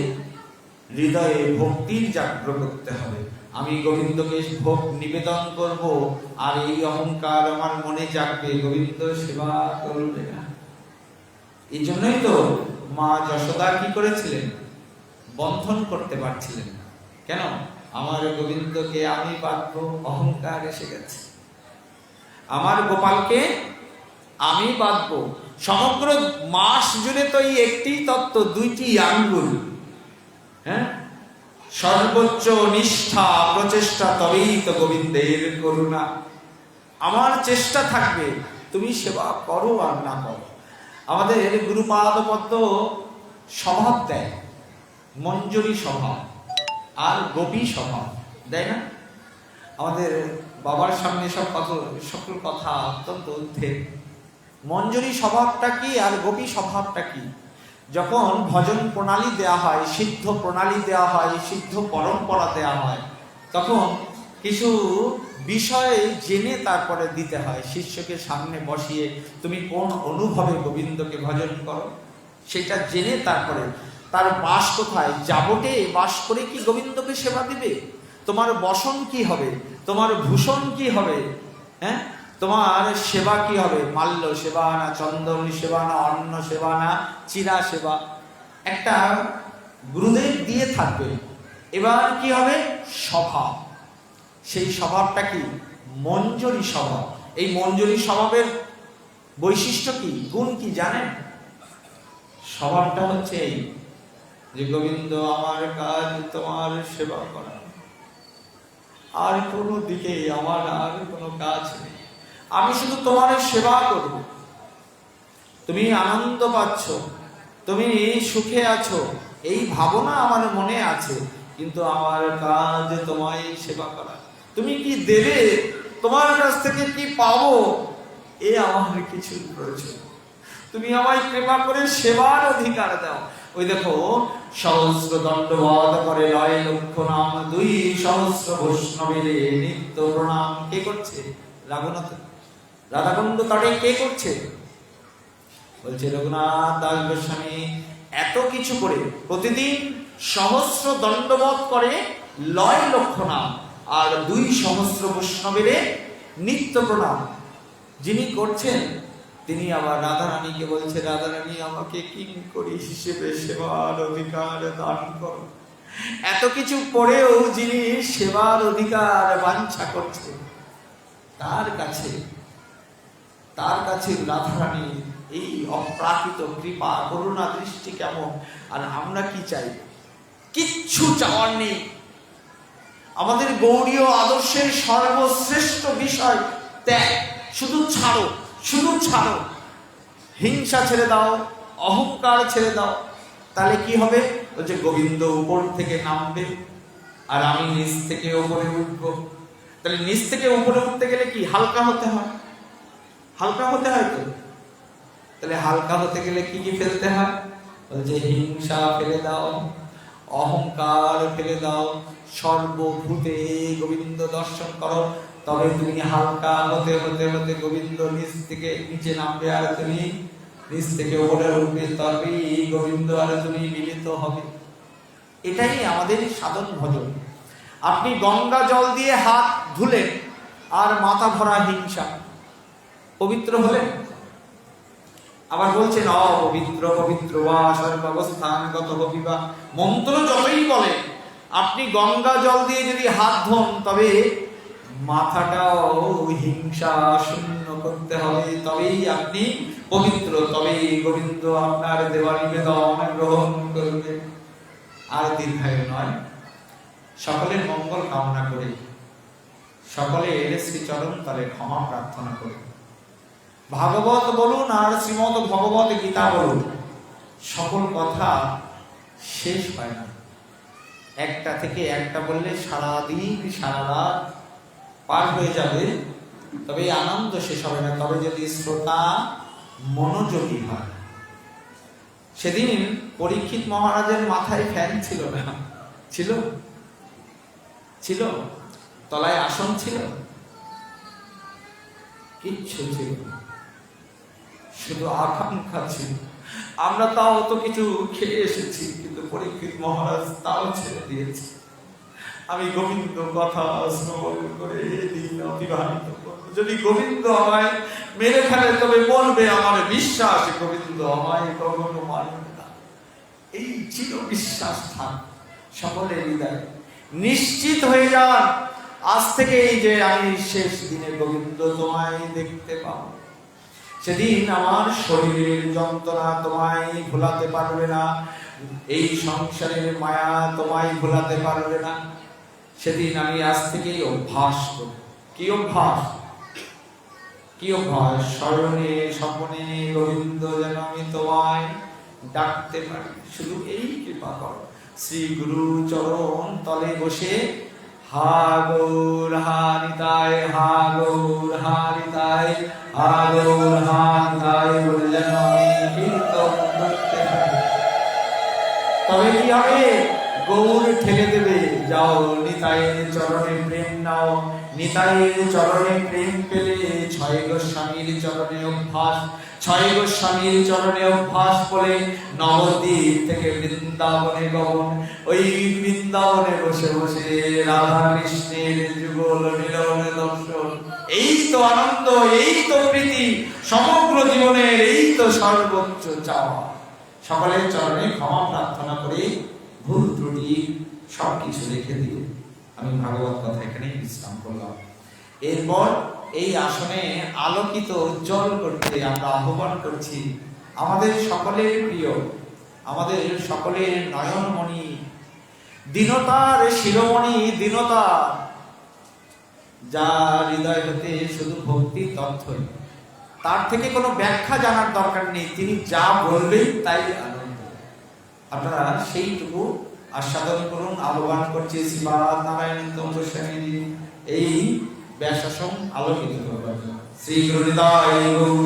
হৃদয়ে ভক্তির জাগ্রত করতে হবে। আমি গোবিন্দকে ভোগ নিবেদন করব আর এই অহংকার আমার মনে জাগবে, গোবিন্দ সেবা করবে না। এই জন্যই তো মা যশোদা কি করেছিলেন, বন্ধন করতে পারছিলেন না। কেন? আমার গোবিন্দকে আমি বাঁধবো, অহংকার এসে গেছে। আমার গোপালকে আমি বাঁধবো। সমগ্র মাস জুড়ে তো এই একটি তত্ত্ব, দুইটি আঙ্গুল, হ্যাঁ, সর্বোচ্চ নিষ্ঠা প্রচেষ্টা, তবেই তো গোবিন্দের করুণা। আমার চেষ্টা থাকবে, তুমি সেবা করো আর না করো। আমাদের গুরুপাদ পদ্ম স্বভাব দেয়, মঞ্জরি স্বভাব আর গোপী স্বভাব দেয় না? আমাদের বাবার সামনে সব সকল কথা অত্যন্ত ঊর্ধ্বে। মঞ্জরি স্বভাবটা কি আর গোপী স্বভাবটা কি? যখন ভজন প্রণালী দেয়া হয়, সিদ্ধ প্রণালী দেয়া হয়, সিদ্ধ পরম্পরা দেয়া হয়, তখন কিছু বিষয় জেনে তারপরে দিতে হয়। শিষ্যকে সামনে বসিয়ে তুমি কোন অনুভবে গোবিন্দকে ভজন করো সেটা জেনে তারপরে তার বাস কোথায়, যাবটে বাস করে কি গোবিন্দকে সেবা দিবে? তোমার বসন কি হবে, তোমার ভূষণ কি হবে, হ্যাঁ, তোমার সেবা কি হবে? মাল্য সেবা না চন্দন সেবা না অন্ন সেবা না চিরা সেবা? একটা গুরুদেব দিয়ে থাকবে। এবার কি হবে? স্বভাব। সেই স্বভাবটা কি? মঞ্জরি স্বভাব। এই মঞ্জরি স্বভাবের বৈশিষ্ট্য কি, গুণ কি জানেন? স্বভাবটা হচ্ছে এই যে গোবিন্দ আমার কাজ তোমার সেবা করা, আর কোনো দিকে আমার আর কোনো কাজ নেই, আমি শুধু তোমার সেবা করব। তুমি আনন্দ পাচ্ছ, তুমি সুখে আছো, এই ভাবনা আমার মনে আছে, কিন্তু আমার কাজ তোমায় সেবা করা। তুমি কি দেবে, তোমার কাছ থেকে কি পাবো, এ আমার কিছু প্রয়োজন। তুমি আমায় কৃপা করে সেবার অধিকার দাও। ওই দেখো, সহস্র দণ্ডবধ করে লয় লক্ষ নাম, দুই সহস্র বৈষ্ণবেরে নিত্য প্রণাম। কে করছে? রাঘুনাথ রাধাকুণ্ড তটে কে করছে? বলছে রঘুনাথ দাস গোস্বামী। এত কিছু করে প্রতিদিন সহস্র দণ্ডবধ করে লয় লক্ষ নাম আর দুই সহস্র বৈষ্ণবেরে নিত্য প্রণাম। যিনি করছেন তিনি আবার রাধারানীকে বলছে, রাধারানী আমাকে কিঙ্করী হিসেবে সেবার অধিকার দান করো। এত কিছু পরেও যিনি সেবার অধিকার বাঞ্ছা করছে, তার কাছে রাধারানী এই অপ্রাকৃত কৃপা করুণা দৃষ্টি কেমন। আর আমরা কি চাই? কিচ্ছু চাওয়ার নেই। আমাদের গৌড়ীয় আদর্শের সর্বশ্রেষ্ঠ বিষয় ত্যাগ। শুধু ছাড়ো, শুধু ছাড়ো। হিংসা ছেড়ে দাও, অহংকার ছেড়ে দাও, তাহলে কি হবে? বলছে গোবিন্দ উপর থেকে নামবে আর আমি নিচ থেকে উপরে উঠবো। তাহলে নিচ থেকে উপরে উঠতে গেলে কি হালকা হতে হয়? হালকা হতে হয় তো। তাহলে হালকা হতে গেলে কি কি ফেলতে হয়? বলছে হিংসা ফেলে দাও, অহংকার ফেলে দাও, সর্বভূতে গোবিন্দ দর্শন করো। তবে তুমি হালকা হতে হতে হতে গোবিন্দ নিচ থেকে নিচে নামবে আর তুমি নিচ থেকে উপরে উঠবে, তবেই এই গোবিন্দ আর তুমি মিলিত হবে। এটাই আমাদের সাধন ভজন। আপনি গঙ্গা জল দিয়ে হাত ধুলেন আর মাথা ভরা হিংসা, পবিত্র হলেন? আবার বলছেন অপবিত্র পবিত্র বা সর্বাবস্থানগত হবিবা। মন্ত্র যতই বলে, আপনি গঙ্গা জল দিয়ে যদি হাত ধোন, তবে মাথাটাও হিংসা শূন্য করতে হবে, তবেই আপনি পবিত্র, তবেই গোবিন্দ আপনার দেওয়া নিবেদন গ্রহণ করবে। আর দীর্ঘায়ু নয়, সকলের মঙ্গল কামনা করে, সকলের শ্রীচরণ তলে ক্ষমা প্রার্থনা করে ভাগবত বলুন আর শ্রীমদ ভগবত গীতা বলুন, সকল কথা শেষ হয় না। একটা থেকে একটা বললে সারাদিন সারা রাত পার হয়ে যাবে, তবে এই আনন্দ শেষ হবে না, তবে যদি শ্রোতা মনোযোগী হয়। সেদিন পরীক্ষিত মহারাজের মাথায় ফ্যান ছিল না, ছিল? ছিল? তলায় আসন ছিল? কিচ্ছু ছিল না, শুধু আকাঙ্ক্ষা ছিল। আমরা তাও তো কিছু খেয়ে এসেছি, কিন্তু পরীক্ষিত মহারাজ তাও ছেড়ে দিয়েছে। আমি গোবিন্দ কথা শ্রবণ করে দিন অতিবাহিত করব। যদি গোবিন্দ আমায় মেরে ফেলে, তবে বলবে আমার বিশ্বাস গোবিন্দ আমায় কখনো মারবে না। এই চির বিশ্বাস থাক সকলের হৃদয়ে। নিশ্চিত হয়ে যান আজ থেকে, এই যে আমি শেষ দিনে গোবিন্দ তোমায় দেখতে পাবো। সেদিন আমার শরীরের যন্ত্রণা তোমায় ভোলাতে পারবে না, এই সংসারের মায়া তোমায় ভোলাতে পারবে না। সেদিন আমি আজ থেকেই অভ্যাস করব। কি অভ্যাস? কি অভ্যাস? স্মরণে স্বপ্নে গোবিন্দ যেন আমি তোমায় ডাকতে পারি। শুধু এই কৃপা করো। শ্রী গুরু চরণ তলে বসে হা গৌর হারিতায়, হা গৌর হারিতায়, হা গৌর হারিতায় বলে যেন আমি কীর্তন করতে পারি। তবে কি হবে? গৌর ঠেলে দেবে, যাও নিতাইয়ের চরণে প্রেম নাও। নিতাইয়ের চরণে প্রেম পেলে ছয় গোস্বামীর চরণে অভ্যাস, ছয় গোস্বামীর চরণে অভ্যাস বলে নবদ্বীপ থেকে বৃন্দাবনে গমন। ওই বৃন্দাবনে বসে বসে রাধা কৃষ্ণের যুগল মিলন দর্শন। এই তো আনন্দ, এই তো প্রীতি, সমগ্র জীবনের এই তো সর্বোচ্চ চাওয়া। সকলের চরণে ক্ষমা প্রার্থনা করে ভুল ত্রুটি সবকিছু রেখে দিয়ে আমি ভাগবত কথা এখানেই বিশ্রাম করলাম। এরপর এই আসনে আলোকিত উজ্জ্বল করতে আমরা আহ্বান করছি আমাদের সকলের প্রিয়, আমাদের সকলের নয়নমণি, দীনতার শিরোমণি, দীনতা, যার হৃদয় হতে শুধু ভক্তি তথ্যই, তার থেকে কোনো ব্যাখ্যা জানার দরকার নেই, তিনি যা বলবেন তাই আনন্দ। আপনারা সেইটুকু আস্বাদন করুন। আহ্বান করছি শ্রীপাদ নারায়ণ গোস্বামী এই ব্যাসাসন আলোকিত করবার জন্য। শ্রী গুরুদায় গৌর